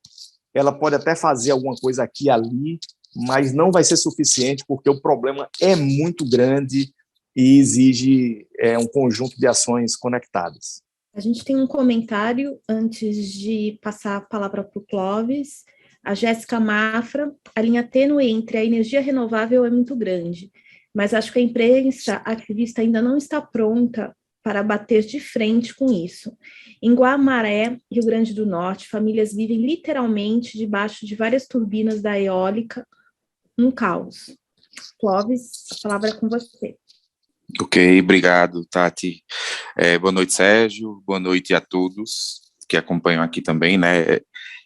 ela pode até fazer alguma coisa aqui e ali, mas não vai ser suficiente, porque o problema é muito grande e exige um conjunto de ações conectadas. A gente tem um comentário antes de passar a palavra para o Clóvis. A Jéssica Mafra: a linha tênue entre a energia renovável é muito grande, mas acho que a imprensa ativista ainda não está pronta para bater de frente com isso. Em Guamaré, Rio Grande do Norte, famílias vivem literalmente debaixo de várias turbinas da eólica, um caos. Clóvis, a palavra é com você. Ok, obrigado, Tati. Boa noite, Sérgio. Boa noite a todos que acompanham aqui também, né?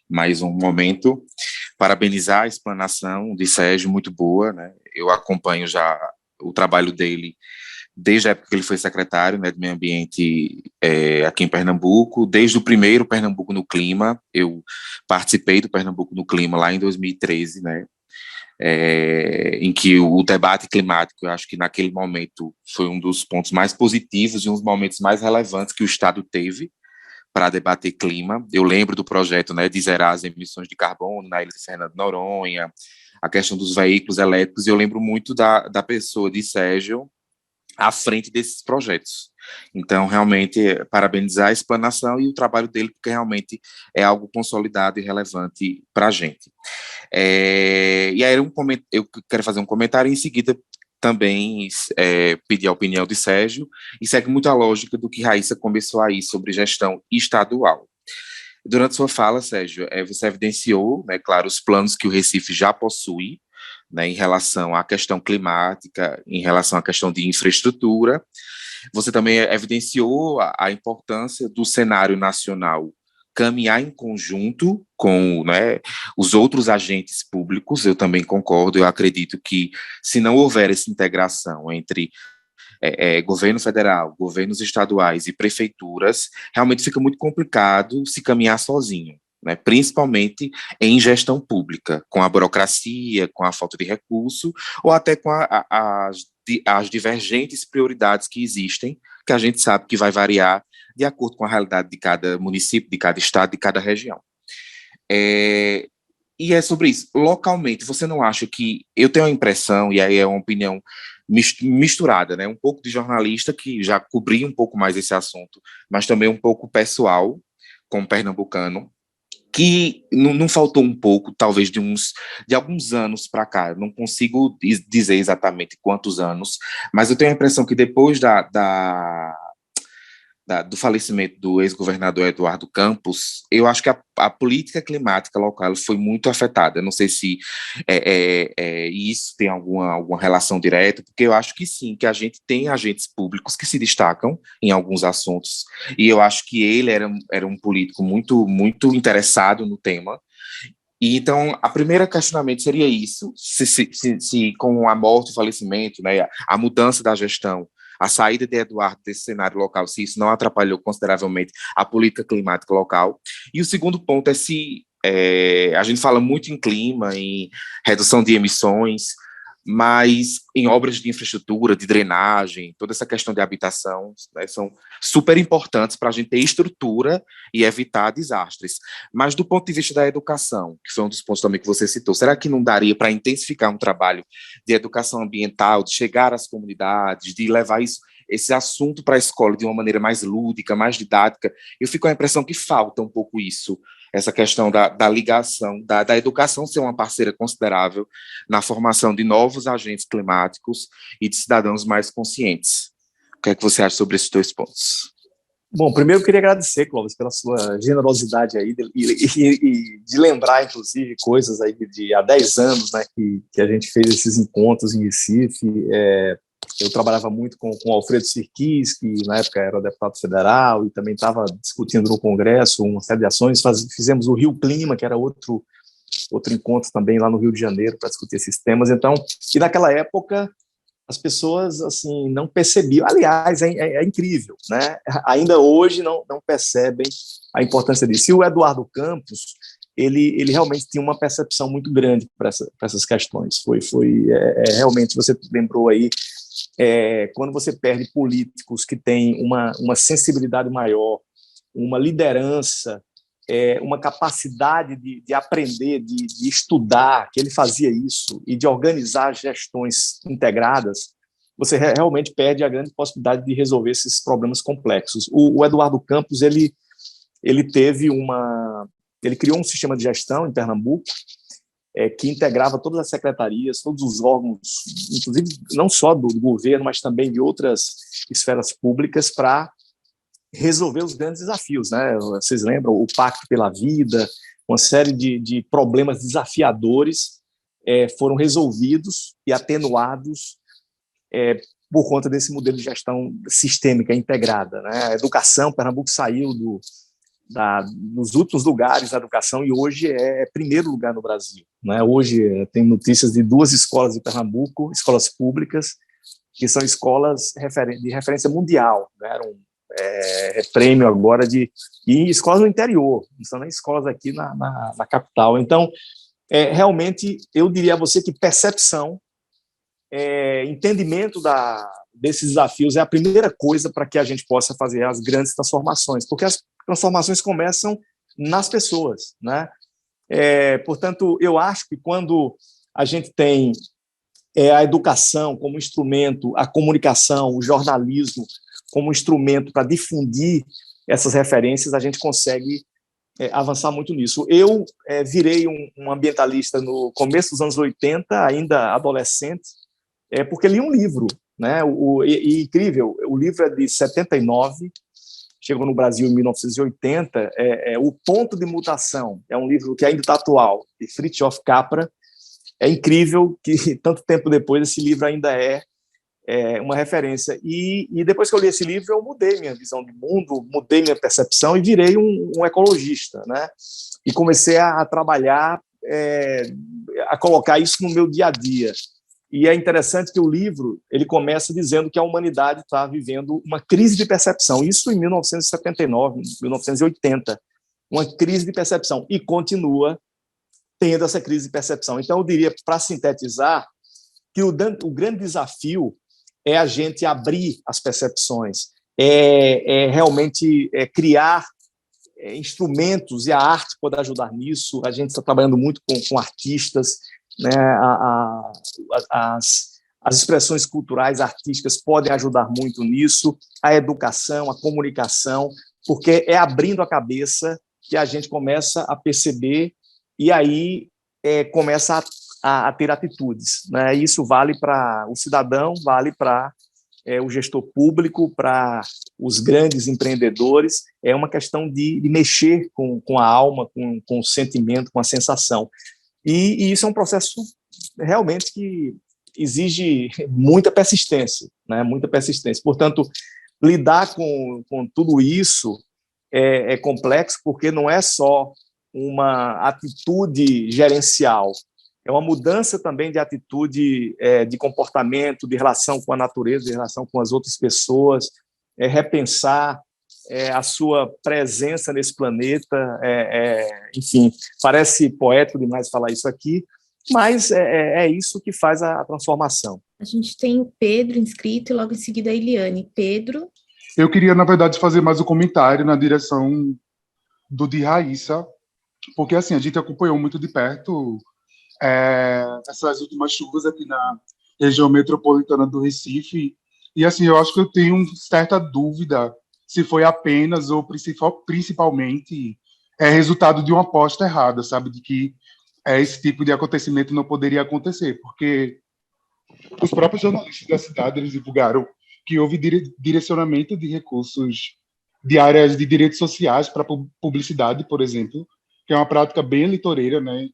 Mais um momento. Parabenizar a explanação de Sérgio, muito boa, né? Eu acompanho já o trabalho dele desde a época que ele foi secretário, né, de Meio Ambiente aqui em Pernambuco, desde o primeiro Pernambuco no Clima. Eu participei do Pernambuco no Clima lá em 2013, né? Em que o debate climático, eu acho que naquele momento foi um dos pontos mais positivos e um dos momentos mais relevantes que o Estado teve para debater clima. Eu lembro do projeto, né, de zerar as emissões de carbono na ilha de Fernando de Noronha, a questão dos veículos elétricos, e eu lembro muito da pessoa de Sérgio à frente desses projetos. Então, realmente, parabenizar a explanação e o trabalho dele, porque realmente é algo consolidado e relevante para a gente. E aí eu quero fazer um comentário e, em seguida, também pedir a opinião de Sérgio, e segue muito a lógica do que Raíssa começou aí sobre gestão estadual. Durante sua fala, Sérgio, você evidenciou, né, claro, os planos que o Recife já possui, né, em relação à questão climática, em relação à questão de infraestrutura. Você também evidenciou a importância do cenário nacional caminhar em conjunto com, né, os outros agentes públicos. Eu também concordo, eu acredito que se não houver essa integração entre governo federal, governos estaduais e prefeituras, realmente fica muito complicado se caminhar sozinho, né, principalmente em gestão pública, com a burocracia, com a falta de recurso, ou até com as divergentes prioridades que existem, que a gente sabe que vai variar de acordo com a realidade de cada município, de cada estado, de cada região. E é sobre isso. Localmente, você não acha que... Eu tenho a impressão, e aí é uma opinião misturada, né? Um pouco de jornalista, que já cobri um pouco mais esse assunto, mas também um pouco pessoal, como pernambucano, que não faltou um pouco, talvez, de alguns anos para cá. Eu não consigo dizer exatamente quantos anos, mas eu tenho a impressão que depois do falecimento do ex-governador Eduardo Campos, eu acho que a política climática local foi muito afetada. Eu não sei se isso tem alguma relação direta, porque eu acho que sim, que a gente tem agentes públicos que se destacam em alguns assuntos, e eu acho que ele era um político muito, muito interessado no tema. E então, a primeira questionamento seria isso, se com a morte, o falecimento, né, a mudança da gestão, a saída de Eduardo desse cenário local, se isso não atrapalhou consideravelmente a política climática local. E o segundo ponto é se a gente fala muito em clima, em redução de emissões, mas em obras de infraestrutura, de drenagem, toda essa questão de habitação, né, são super importantes para a gente ter estrutura e evitar desastres. Mas do ponto de vista da educação, que foi um dos pontos também que você citou, será que não daria para intensificar um trabalho de educação ambiental, de chegar às comunidades, de levar esse assunto para a escola de uma maneira mais lúdica, mais didática? Eu fico com a impressão que falta um pouco isso, essa questão da ligação, da educação ser uma parceira considerável na formação de novos agentes climáticos e de cidadãos mais conscientes. O que é que você acha sobre esses dois pontos? Bom, primeiro eu queria agradecer, Clóvis, pela sua generosidade aí e de lembrar, inclusive, coisas aí de há 10 anos, né, que a gente fez esses encontros em Recife. Eu trabalhava muito com o Alfredo Sirquis, que na época era deputado federal e também estava discutindo no Congresso uma série de ações. Fizemos o Rio Clima, que era outro encontro também lá no Rio de Janeiro para discutir esses temas. Então, e naquela época as pessoas assim não percebiam. Aliás, é incrível, né? Ainda hoje não percebem a importância disso. E o Eduardo Campos, ele realmente tinha uma percepção muito grande para essas questões. Realmente, você lembrou aí, quando você perde políticos que têm uma sensibilidade maior, uma liderança uma capacidade de aprender, de estudar, que ele fazia isso, e de organizar gestões integradas, você realmente perde a grande possibilidade de resolver esses problemas complexos. O Eduardo Campos, ele criou um sistema de gestão em Pernambuco, que integrava todas as secretarias, todos os órgãos, inclusive não só do governo, mas também de outras esferas públicas, para resolver os grandes desafios, né? Vocês lembram o Pacto pela Vida, uma série de problemas desafiadores foram resolvidos e atenuados por conta desse modelo de gestão sistêmica integrada, né? A educação, Pernambuco saiu nos últimos lugares da educação e hoje é primeiro lugar no Brasil, né? Hoje tem notícias de 2 escolas de Pernambuco, escolas públicas, que são escolas de referência mundial, né? Prêmio agora e escolas no interior, não são nem escolas aqui na capital. Então, realmente, eu diria a você que percepção, entendimento desses desafios é a primeira coisa para que a gente possa fazer as grandes transformações, porque as transformações começam nas pessoas, né? Portanto, eu acho que quando a gente tem a educação como instrumento, a comunicação, o jornalismo como instrumento para difundir essas referências, a gente consegue avançar muito nisso. Eu virei um ambientalista no começo dos anos 80, ainda adolescente, porque li um livro, né? Incrível, o livro é de 79, chegou no Brasil em 1980, O Ponto de Mutação, é um livro que ainda está atual, de Fritjof Capra. É incrível que, tanto tempo depois, esse livro ainda é uma referência. E depois que eu li esse livro, eu mudei minha visão de mundo, mudei minha percepção e virei um ecologista, né? E comecei a trabalhar, a colocar isso no meu dia a dia. E é interessante que o livro ele começa dizendo que a humanidade está vivendo uma crise de percepção. Isso em 1979, 1980, uma crise de percepção. E continua tendo essa crise de percepção. Então, eu diria, para sintetizar, que o grande desafio é a gente abrir as percepções, realmente criar instrumentos, e a arte pode ajudar nisso. A gente está trabalhando muito com artistas, né? As expressões culturais, artísticas podem ajudar muito nisso, a educação, a comunicação, porque é abrindo a cabeça que a gente começa a perceber e aí começa a ter atitudes, né? Isso vale para o cidadão, vale para o gestor público, para os grandes empreendedores. É uma questão de mexer com a alma, com o sentimento, com a sensação. E isso é um processo realmente que exige muita persistência, né? Muita persistência. Portanto, lidar com tudo isso é complexo, porque não é só uma atitude gerencial, é uma mudança também de atitude, de comportamento, de relação com a natureza, de relação com as outras pessoas, repensar a sua presença nesse planeta. Enfim, parece poético demais falar isso aqui, mas é isso que faz a transformação. A gente tem o Pedro inscrito e logo em seguida a Eliane. Pedro? Eu queria, na verdade, fazer mais um comentário na direção do de Raíssa, porque assim, a gente acompanhou muito de perto essas últimas chuvas aqui na região metropolitana do Recife, e assim, eu acho que eu tenho certa dúvida se foi apenas ou principalmente resultado de uma aposta errada, sabe, de que esse tipo de acontecimento não poderia acontecer, porque os próprios jornalistas da cidade, eles divulgaram que houve direcionamento de recursos de áreas de direitos sociais para publicidade, por exemplo, que é uma prática bem eleitoreira, né,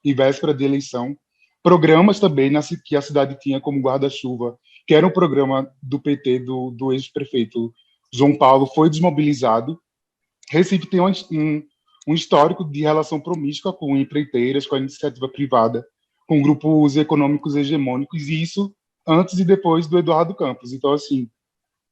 em véspera de eleição. Programas também que a cidade tinha como guarda-chuva, que era um programa do PT, do ex-prefeito João Paulo, foi desmobilizado. Recife tem um histórico de relação promíscua com empreiteiras, com a iniciativa privada, com grupos econômicos hegemônicos, e isso antes e depois do Eduardo Campos. Então, assim,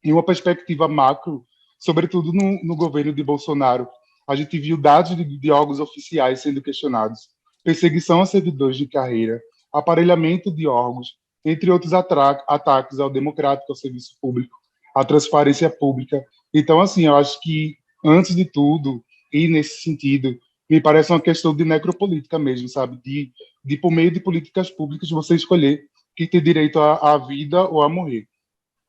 em uma perspectiva macro, sobretudo no governo de Bolsonaro, a gente viu dados de órgãos oficiais sendo questionados, perseguição a servidores de carreira, aparelhamento de órgãos, entre outros ataques ao democrático, ao serviço público, à transparência pública. Então, assim, eu acho que, antes de tudo, E, nesse sentido, me parece uma questão de necropolítica mesmo, sabe? De por meio de políticas públicas, você escolher quem tem direito à vida ou a morrer.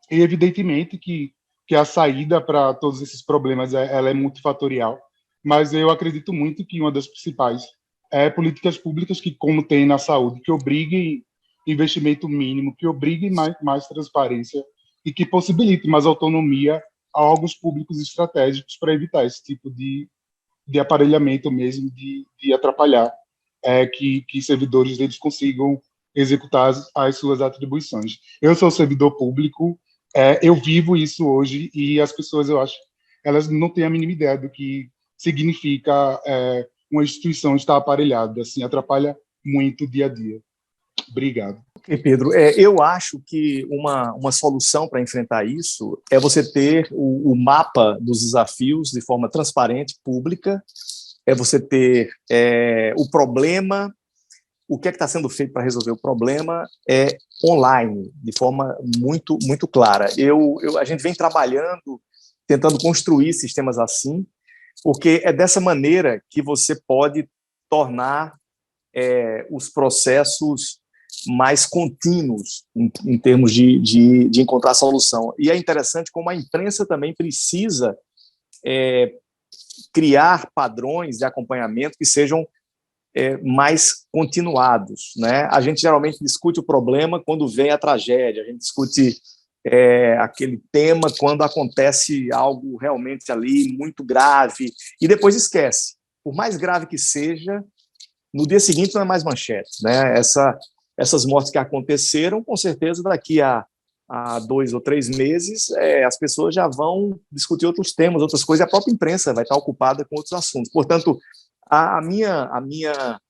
E, evidentemente, que a saída para todos esses problemas ela é multifatorial, mas eu acredito muito que uma das principais é políticas públicas que, como tem na saúde, que obriguem investimento mínimo, que obriguem mais transparência e que possibilitem mais autonomia a órgãos públicos estratégicos para evitar esse tipo de aparelhamento mesmo, de atrapalhar que servidores deles consigam executar as suas atribuições. Eu sou servidor público, eu vivo isso hoje e as pessoas, eu acho, elas não têm a mínima ideia do que significa uma instituição estar aparelhada, assim, atrapalha muito o dia a dia. Obrigado. E Pedro, eu acho que uma solução para enfrentar isso é você ter o mapa dos desafios de forma transparente, pública, é você ter o problema, o que é que está sendo feito para resolver o problema online, de forma muito, muito clara. A gente vem trabalhando, tentando construir sistemas assim, porque é dessa maneira que você pode tornar os processos mais contínuos em termos de encontrar solução. E é interessante como a imprensa também precisa criar padrões de acompanhamento que sejam mais continuados, né? A gente geralmente discute o problema quando vem a tragédia, a gente discute aquele tema quando acontece algo realmente ali muito grave e depois esquece. Por mais grave que seja, no dia seguinte não é mais manchete, né? Essas mortes que aconteceram, com certeza daqui a 2 ou 3 meses, as pessoas já vão discutir outros temas, outras coisas, e a própria imprensa vai estar ocupada com outros assuntos. Portanto, a minha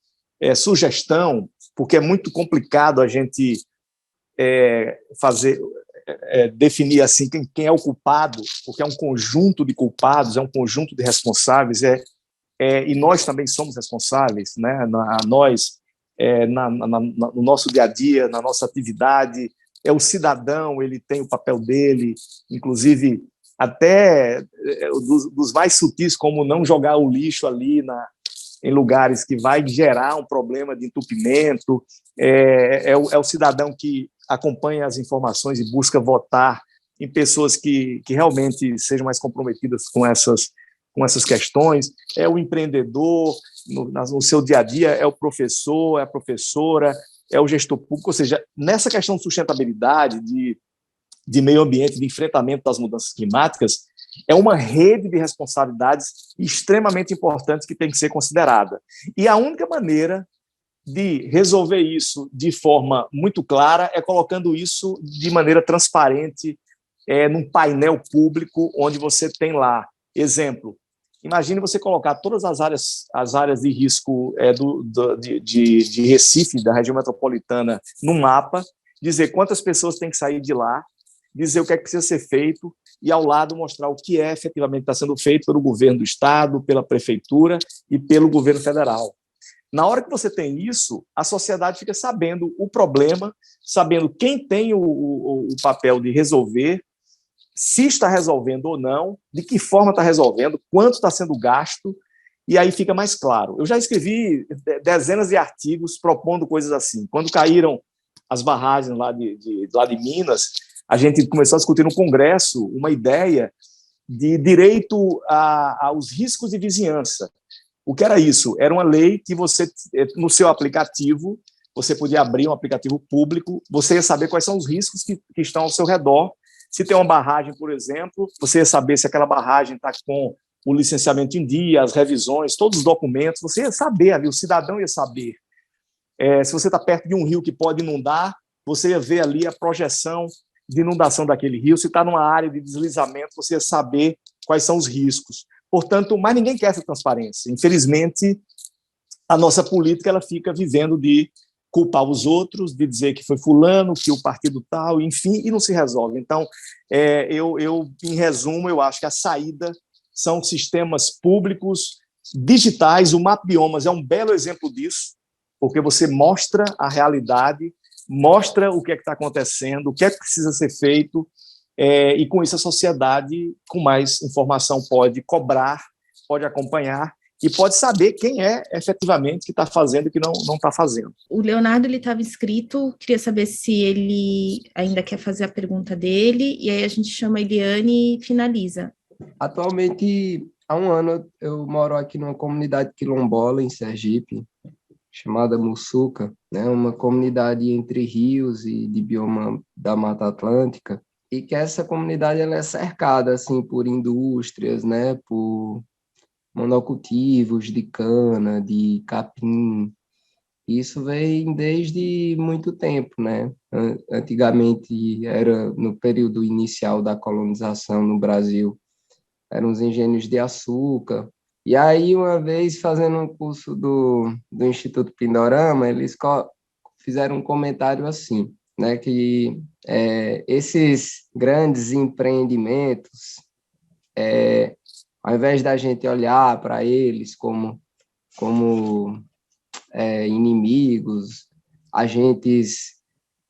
sugestão, porque é muito complicado a gente definir assim quem é o culpado, porque é um conjunto de culpados, é um conjunto de responsáveis, e nós também somos responsáveis, né? Nós, no nosso dia a dia, na nossa atividade, o cidadão, ele tem o papel dele, inclusive até dos mais sutis, como não jogar o lixo ali em lugares que vai gerar um problema de entupimento, é o cidadão que acompanha as informações e busca votar em pessoas que realmente sejam mais comprometidas com essas questões, é o empreendedor, no seu dia a dia, é o professor, é a professora, é o gestor público, ou seja, nessa questão de sustentabilidade, de meio ambiente, de enfrentamento das mudanças climáticas, é uma rede de responsabilidades extremamente importantes que tem que ser considerada. E a única maneira de resolver isso de forma muito clara é colocando isso de maneira transparente num painel público, onde você tem lá, exemplo, imagine você colocar todas as áreas de risco de Recife, da região metropolitana, num mapa, dizer quantas pessoas têm que sair de lá, dizer o que é que precisa ser feito e, ao lado, mostrar o que efetivamente está sendo feito pelo governo do Estado, pela prefeitura e pelo governo federal. Na hora que você tem isso, a sociedade fica sabendo o problema, sabendo quem tem o papel de resolver, se está resolvendo ou não, de que forma está resolvendo, quanto está sendo gasto, e aí fica mais claro. Eu já escrevi dezenas de artigos propondo coisas assim. Quando caíram as barragens lá de Minas, a gente começou a discutir no Congresso uma ideia de direito aos riscos de vizinhança. O que era isso? Era uma lei que você, no seu aplicativo, você podia abrir um aplicativo público, você ia saber quais são os riscos que estão ao seu redor. Se tem uma barragem, por exemplo, você ia saber se aquela barragem está com o licenciamento em dia, as revisões, todos os documentos, você ia saber ali, o cidadão ia saber. Se você está perto de um rio que pode inundar, você ia ver ali a projeção de inundação daquele rio. Se está numa área de deslizamento, você ia saber quais são os riscos. Portanto, mas ninguém quer essa transparência. Infelizmente, a nossa política ela fica vivendo de culpar os outros, de dizer que foi fulano, que o partido tal, enfim, e não se resolve. Então, em resumo, eu acho que a saída são sistemas públicos digitais. O Mapbiomas é um belo exemplo disso, porque você mostra a realidade, mostra o que é que está acontecendo, o que é que precisa ser feito, e com isso a sociedade, com mais informação, pode cobrar pode acompanhar e pode saber quem é efetivamente que está fazendo e que não está fazendo. O Leonardo estava inscrito, queria saber se ele ainda quer fazer a pergunta dele, e aí a gente chama a Eliane e finaliza. Atualmente, há um ano, eu moro aqui numa comunidade quilombola em Sergipe, chamada Mussuca, né? Uma comunidade entre rios e de bioma da Mata Atlântica, e que essa comunidade ela é cercada assim, por indústrias, né? Por monocultivos de cana, de capim. Isso vem desde muito tempo, né? Antigamente, era no período inicial da colonização no Brasil, eram os engenhos de açúcar. E aí, uma vez, fazendo um curso do Instituto Pindorama, eles fizeram um comentário assim, né, que esses grandes empreendimentos, ao invés da gente olhar para eles como inimigos, agentes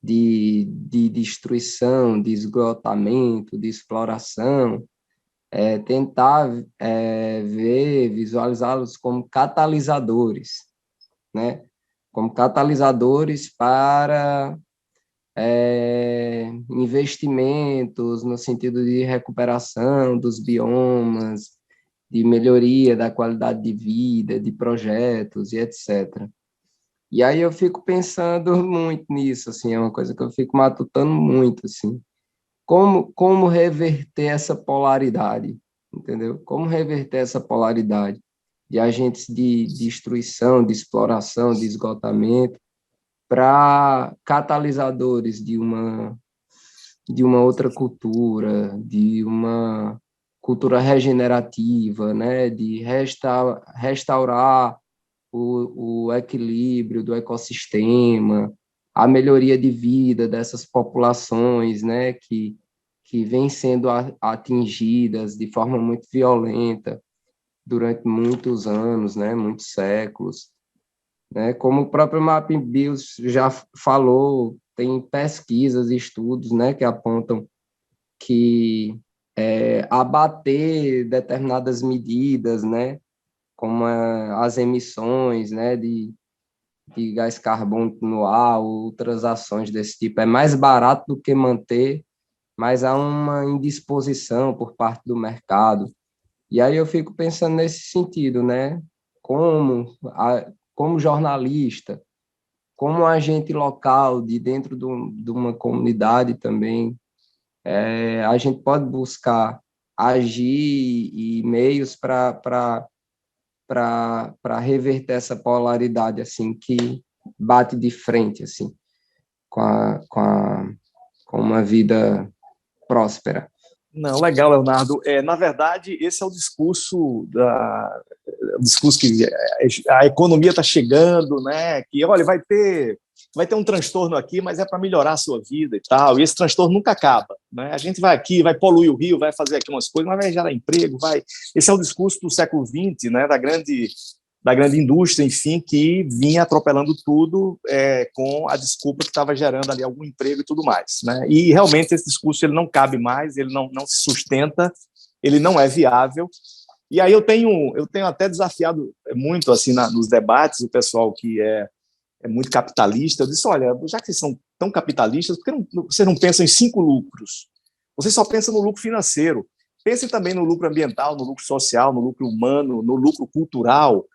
de destruição, de esgotamento, de exploração, tentar visualizá-los como catalisadores, né? Como catalisadores para investimentos no sentido de recuperação dos biomas, de melhoria da qualidade de vida, de projetos e etc. E aí eu fico pensando muito nisso, assim, é uma coisa que eu fico matutando muito, assim. Como reverter essa polaridade, entendeu? Como reverter essa polaridade de agentes de destruição, de exploração, de esgotamento, para catalisadores de uma outra cultura, de uma cultura regenerativa, né? De restaurar o equilíbrio do ecossistema, a melhoria de vida dessas populações, né, que vêm sendo atingidas de forma muito violenta durante muitos anos, né, muitos séculos, né, como o próprio Mapping Bills já falou, tem pesquisas e estudos, né, que apontam que abater determinadas medidas, né, como as emissões, né, de gás carbônico no ar, outras ações desse tipo. É mais barato do que manter, mas há uma indisposição por parte do mercado. E aí eu fico pensando nesse sentido, né? Como jornalista, como agente local de dentro de uma comunidade também, a gente pode buscar agir e meios para reverter essa polaridade assim que bate de frente assim com uma vida próspera. Não, legal, Leonardo. Na verdade, esse é o discurso que a economia está chegando, né? Que olha, vai ter um transtorno aqui, mas é para melhorar a sua vida e tal. E esse transtorno nunca acaba, né? A gente vai aqui, vai poluir o rio, vai fazer aqui umas coisas, mas vai gerar emprego, vai. Esse é o discurso do século XX, né? Da grande indústria, enfim, que vinha atropelando tudo com a desculpa que estava gerando ali algum emprego e tudo mais, né? E realmente esse discurso ele não cabe mais, ele não se sustenta, ele não é viável. E aí eu tenho até desafiado muito assim nos debates o pessoal que é muito capitalista. Eu disse, olha, já que vocês são tão capitalistas, por que vocês não pensam em 5 lucros? Vocês só pensam no lucro financeiro. Pensem também no lucro ambiental, no lucro social, no lucro humano, no lucro cultural,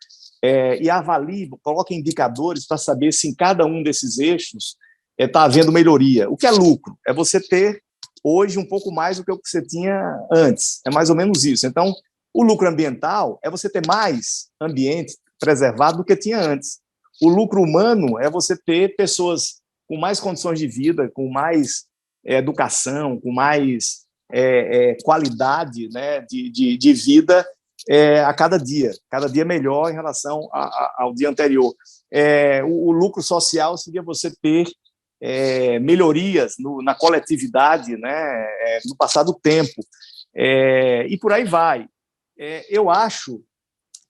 e avaliem, coloquem indicadores para saber se em cada um desses eixos está havendo melhoria. O que é lucro? É você ter hoje um pouco mais do que o que você tinha antes. É mais ou menos isso. Então, o lucro ambiental é você ter mais ambiente preservado do que tinha antes. O lucro humano é você ter pessoas com mais condições de vida, com mais educação, com mais qualidade, né, de vida a cada dia melhor em relação ao dia anterior. O lucro social seria você ter melhorias na coletividade, né, no passar do tempo, e por aí vai. Eu acho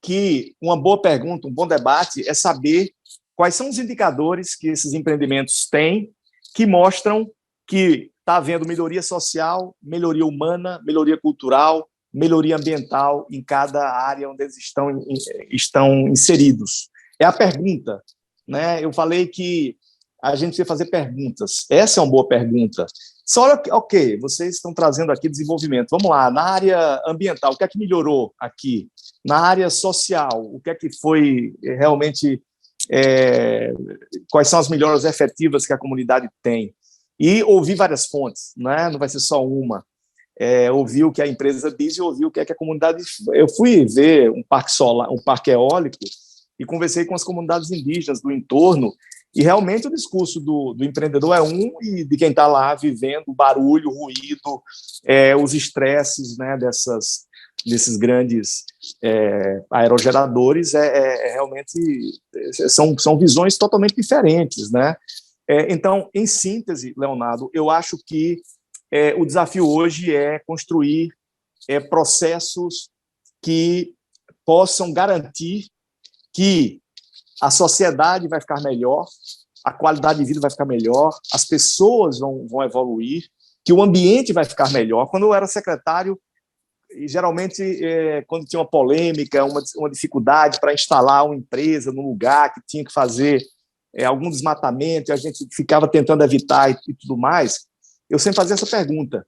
que uma boa pergunta, um bom debate é saber quais são os indicadores que esses empreendimentos têm que mostram que está havendo melhoria social, melhoria humana, melhoria cultural, melhoria ambiental em cada área onde eles estão inseridos? É a pergunta, né? Eu falei que a gente precisa fazer perguntas. Essa é uma boa pergunta. Só, ok, vocês estão trazendo aqui desenvolvimento. Vamos lá, na área ambiental, o que é que melhorou aqui? Na área social, o que é que foi realmente... quais são as melhoras efetivas que a comunidade tem? E ouvir várias fontes, né? Não vai ser só uma. Ouvir o que a empresa diz e ouvir o que é que a comunidade... Eu fui ver um parque solar, um parque eólico, e conversei com as comunidades indígenas do entorno, e realmente o discurso do empreendedor é um, e de quem está lá vivendo, o barulho, o ruído, os estresses, né, desses grandes aerogeradores, realmente são visões totalmente diferentes, né? Então, em síntese, Leonardo, eu acho que o desafio hoje é construir processos que possam garantir que a sociedade vai ficar melhor, a qualidade de vida vai ficar melhor, as pessoas vão evoluir, que o ambiente vai ficar melhor. Quando eu era secretário, geralmente, quando tinha uma polêmica, uma dificuldade para instalar uma empresa no lugar que tinha que fazer algum desmatamento, e a gente ficava tentando evitar e tudo mais, eu sempre fazia essa pergunta.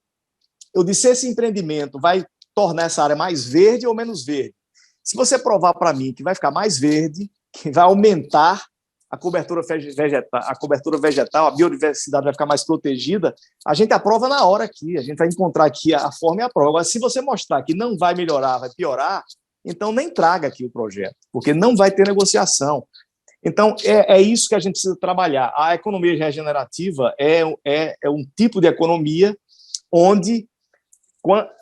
Eu disse, esse empreendimento vai tornar essa área mais verde ou menos verde? Se você provar para mim que vai ficar mais verde, que vai aumentar a cobertura vegetal, a biodiversidade vai ficar mais protegida, a gente aprova na hora aqui, a gente vai encontrar aqui a forma e a prova. Agora, se você mostrar que não vai melhorar, vai piorar, então nem traga aqui o projeto, porque não vai ter negociação. Então, é isso que a gente precisa trabalhar. A economia regenerativa é um tipo de economia onde,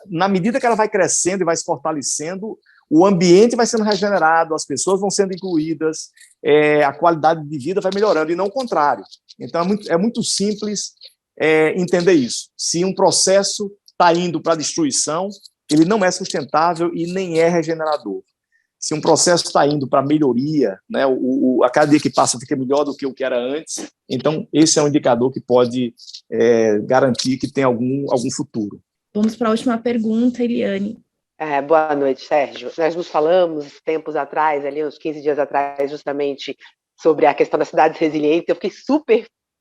na medida que ela vai crescendo e vai se fortalecendo, o ambiente vai sendo regenerado, as pessoas vão sendo incluídas, a qualidade de vida vai melhorando, e não o contrário. Então, é muito simples entender isso. Se um processo está indo para a destruição, ele não é sustentável e nem é regenerador. Se um processo está indo para melhoria, né, a cada dia que passa fica melhor do que o que era antes, então esse é um indicador que pode garantir que tem algum futuro. Vamos para a última pergunta, Eliane. Boa noite, Sérgio. Nós nos falamos tempos atrás, ali uns 15 dias atrás, justamente sobre a questão das cidades resilientes. Eu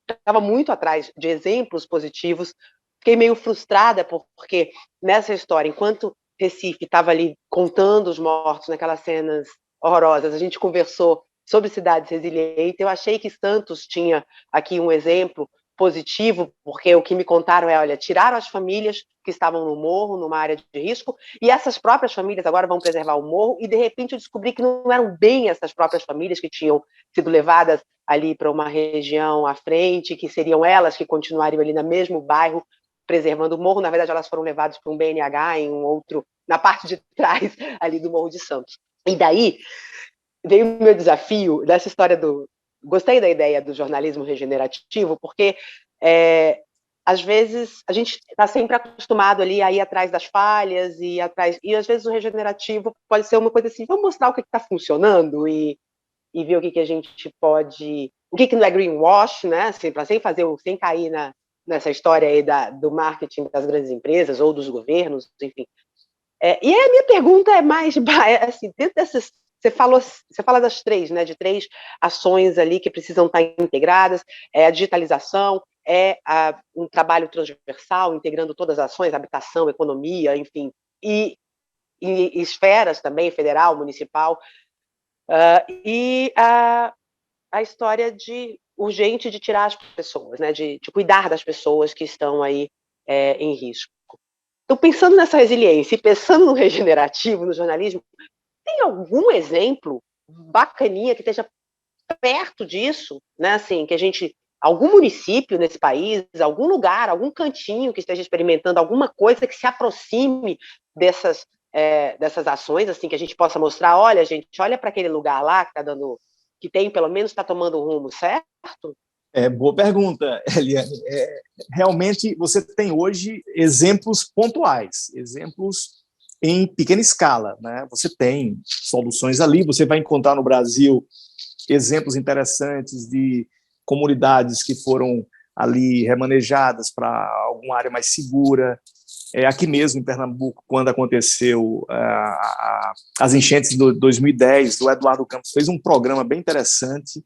estava muito atrás de exemplos positivos, fiquei meio frustrada porque nessa história, enquanto Recife estava ali contando os mortos naquelas cenas horrorosas, a gente conversou sobre cidades resilientes, eu achei que Santos tinha aqui um exemplo positivo, porque o que me contaram olha, tiraram as famílias que estavam no morro, numa área de risco, e essas próprias famílias agora vão preservar o morro, e de repente eu descobri que não eram bem essas próprias famílias que tinham sido levadas ali para uma região à frente, que seriam elas que continuariam ali no mesmo bairro, preservando o morro. Na verdade, elas foram levadas para um BNH em um outro, na parte de trás ali do Morro de Santos. E daí veio o meu desafio dessa história Gostei da ideia do jornalismo regenerativo, porque às vezes a gente está sempre acostumado ali a ir atrás das falhas e às vezes o regenerativo pode ser uma coisa assim, vamos mostrar o que está funcionando e ver o que a gente pode, o que não é greenwash, né? Assim, sem cair nessa história aí do marketing das grandes empresas ou dos governos, enfim. E aí a minha pergunta é mais assim, dentro dessas. Você fala das três, né, de 3 ações ali que precisam estar integradas, a digitalização, um trabalho transversal, integrando todas as ações, habitação, economia, enfim, e esferas também, federal, municipal, e a história urgente de tirar as pessoas, né, de cuidar das pessoas que estão aí em risco. Então, pensando nessa resiliência e pensando no regenerativo, no jornalismo, tem algum exemplo bacaninha que esteja perto disso, né? Assim, algum município nesse país, algum lugar, algum cantinho que esteja experimentando alguma coisa que se aproxime dessas ações, assim, que a gente possa mostrar, olha, gente, olha para aquele lugar lá que tem, pelo menos está tomando um rumo certo? Boa pergunta, Eliane. Realmente, você tem hoje exemplos pontuais, exemplos em pequena escala, né? Você tem soluções ali, você vai encontrar no Brasil exemplos interessantes de comunidades que foram ali remanejadas para alguma área mais segura, aqui mesmo em Pernambuco, quando aconteceu as enchentes de 2010, o Eduardo Campos fez um programa bem interessante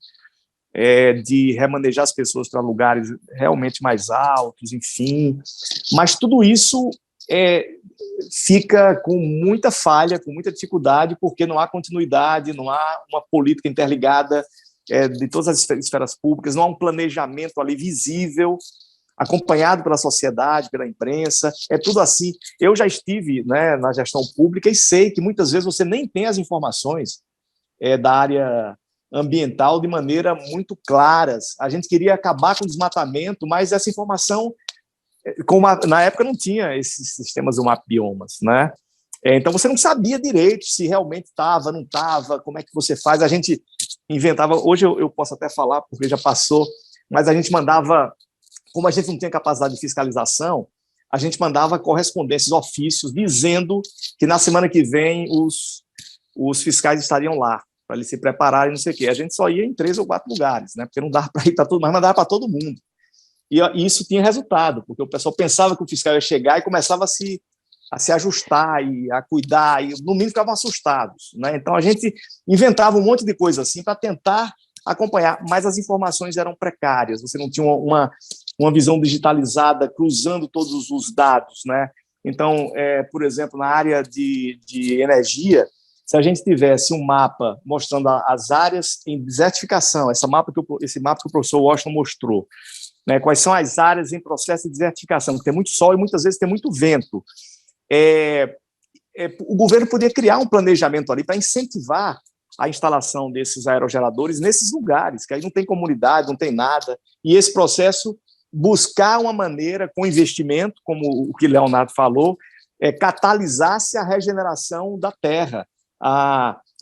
de remanejar as pessoas para lugares realmente mais altos, enfim. Mas tudo isso fica com muita falha, com muita dificuldade, porque não há continuidade, não há uma política interligada de todas as esferas públicas, não há um planejamento ali visível, acompanhado pela sociedade, pela imprensa, é tudo assim. Eu já estive, né, na gestão pública e sei que muitas vezes você nem tem as informações da área ambiental de maneira muito claras. A gente queria acabar com o desmatamento, mas essa informação, na época não tinha esses sistemas do Map Biomas, né? Então você não sabia direito se realmente estava, não estava, como é que você faz. A gente inventava, hoje eu posso até falar, porque já passou, mas a gente mandava, como a gente não tinha capacidade de fiscalização, a gente mandava correspondências, ofícios, dizendo que na semana que vem os fiscais estariam lá, para eles se prepararem, não sei o quê. A gente só ia em 3 ou 4 lugares, né? Porque não dava para ir para todo mundo, mas mandava para todo mundo. E isso tinha resultado, porque o pessoal pensava que o fiscal ia chegar e começava a se ajustar e a cuidar, e no mínimo ficavam assustados, né? Então a gente inventava um monte de coisa assim para tentar acompanhar, mas as informações eram precárias, você não tinha uma visão digitalizada cruzando todos os dados, né? Então, por exemplo, na área de energia, se a gente tivesse um mapa mostrando as áreas em desertificação, esse mapa que o professor Washington mostrou, né, quais são as áreas em processo de desertificação, porque tem muito sol e muitas vezes tem muito vento, o governo poderia criar um planejamento ali para incentivar a instalação desses aerogeradores nesses lugares, que aí não tem comunidade, não tem nada, e esse processo buscar uma maneira, com investimento, como o que Leonardo falou, catalisasse a regeneração da terra,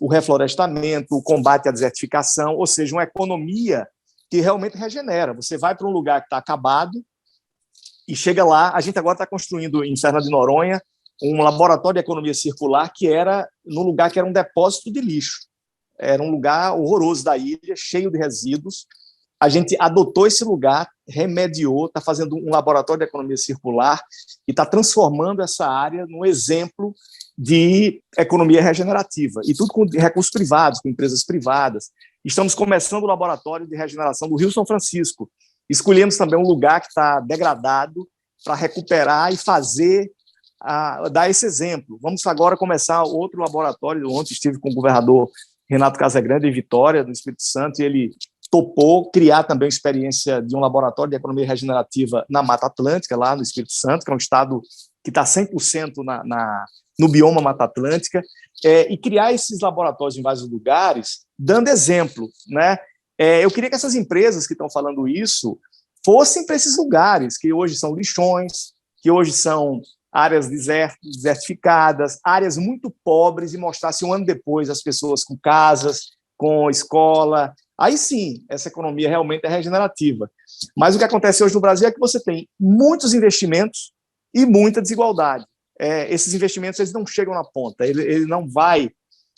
o reflorestamento, o combate à desertificação, ou seja, uma economia que realmente regenera. Você vai para um lugar que está acabado e chega lá, a gente agora está construindo em Fernando de Noronha um laboratório de economia circular que era num lugar que era um depósito de lixo. Era um lugar horroroso da ilha, cheio de resíduos. A gente adotou esse lugar, remediou, está fazendo um laboratório de economia circular e está transformando essa área num exemplo de economia regenerativa. E tudo com recursos privados, com empresas privadas. Estamos começando o laboratório de regeneração do Rio São Francisco. Escolhemos também um lugar que está degradado para recuperar e fazer, dar esse exemplo. Vamos agora começar outro laboratório. Ontem estive com o governador Renato Casagrande em Vitória, do Espírito Santo, e ele topou criar também a experiência de um laboratório de economia regenerativa na Mata Atlântica, lá no Espírito Santo, que é um estado que está 100% no bioma Mata Atlântica, e criar esses laboratórios em vários lugares, dando exemplo, né? Eu queria que essas empresas que estão falando isso fossem para esses lugares, que hoje são lixões, que hoje são áreas desertificadas, áreas muito pobres, e mostrassem um ano depois as pessoas com casas, com escola. Aí sim, essa economia realmente é regenerativa. Mas o que acontece hoje no Brasil é que você tem muitos investimentos e muita desigualdade. Esses investimentos eles não chegam na ponta, ele não vai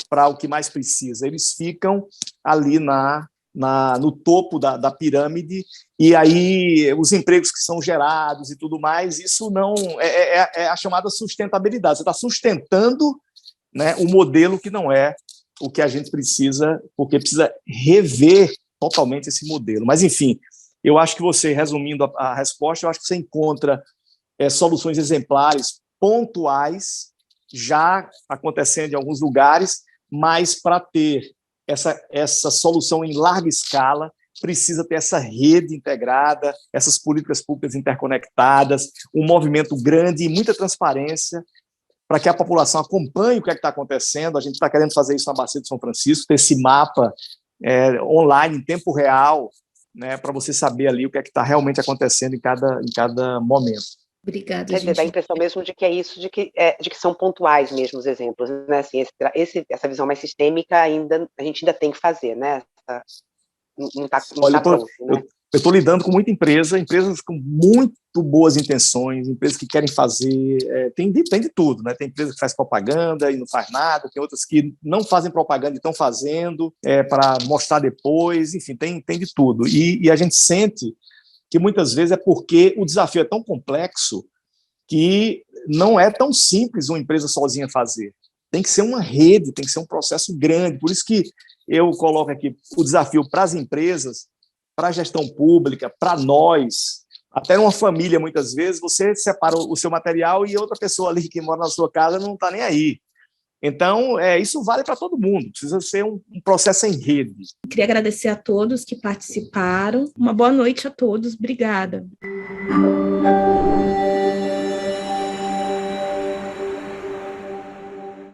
para o que mais precisa, eles ficam ali no topo da pirâmide, e aí os empregos que são gerados e tudo mais, isso não é a chamada sustentabilidade. Você está sustentando, né, um modelo que não é o que a gente precisa, porque precisa rever totalmente esse modelo. Mas, enfim, eu acho que você, resumindo a resposta, eu acho que você encontra soluções exemplares, pontuais, já acontecendo em alguns lugares, mas para ter essa solução em larga escala, precisa ter essa rede integrada, essas políticas públicas interconectadas, um movimento grande e muita transparência, para que a população acompanhe o que está acontecendo. A gente está querendo fazer isso na Bacia de São Francisco, ter esse mapa online, em tempo real, né, para você saber ali o que está realmente acontecendo em cada momento. Obrigada, Quer dizer, dá a impressão mesmo de que é isso, de que são pontuais mesmo os exemplos, né? Assim, essa visão mais sistêmica a gente ainda tem que fazer, né? Não está pronto, né? Eu estou lidando com muita empresas com muito boas intenções, empresas que querem fazer, tem de tudo, né? Tem empresa que faz propaganda e não faz nada, tem outras que não fazem propaganda e estão fazendo para mostrar depois, enfim, tem de tudo. E a gente sente que muitas vezes é porque o desafio é tão complexo que não é tão simples uma empresa sozinha fazer. Tem que ser uma rede, tem que ser um processo grande. Por isso que eu coloco aqui o desafio para as empresas, para a gestão pública, para nós, até uma família, muitas vezes, você separa o seu material e outra pessoa ali que mora na sua casa não está nem aí. Então, isso vale para todo mundo, precisa ser um processo em rede. Queria agradecer a todos que participaram. Uma boa noite a todos, obrigada.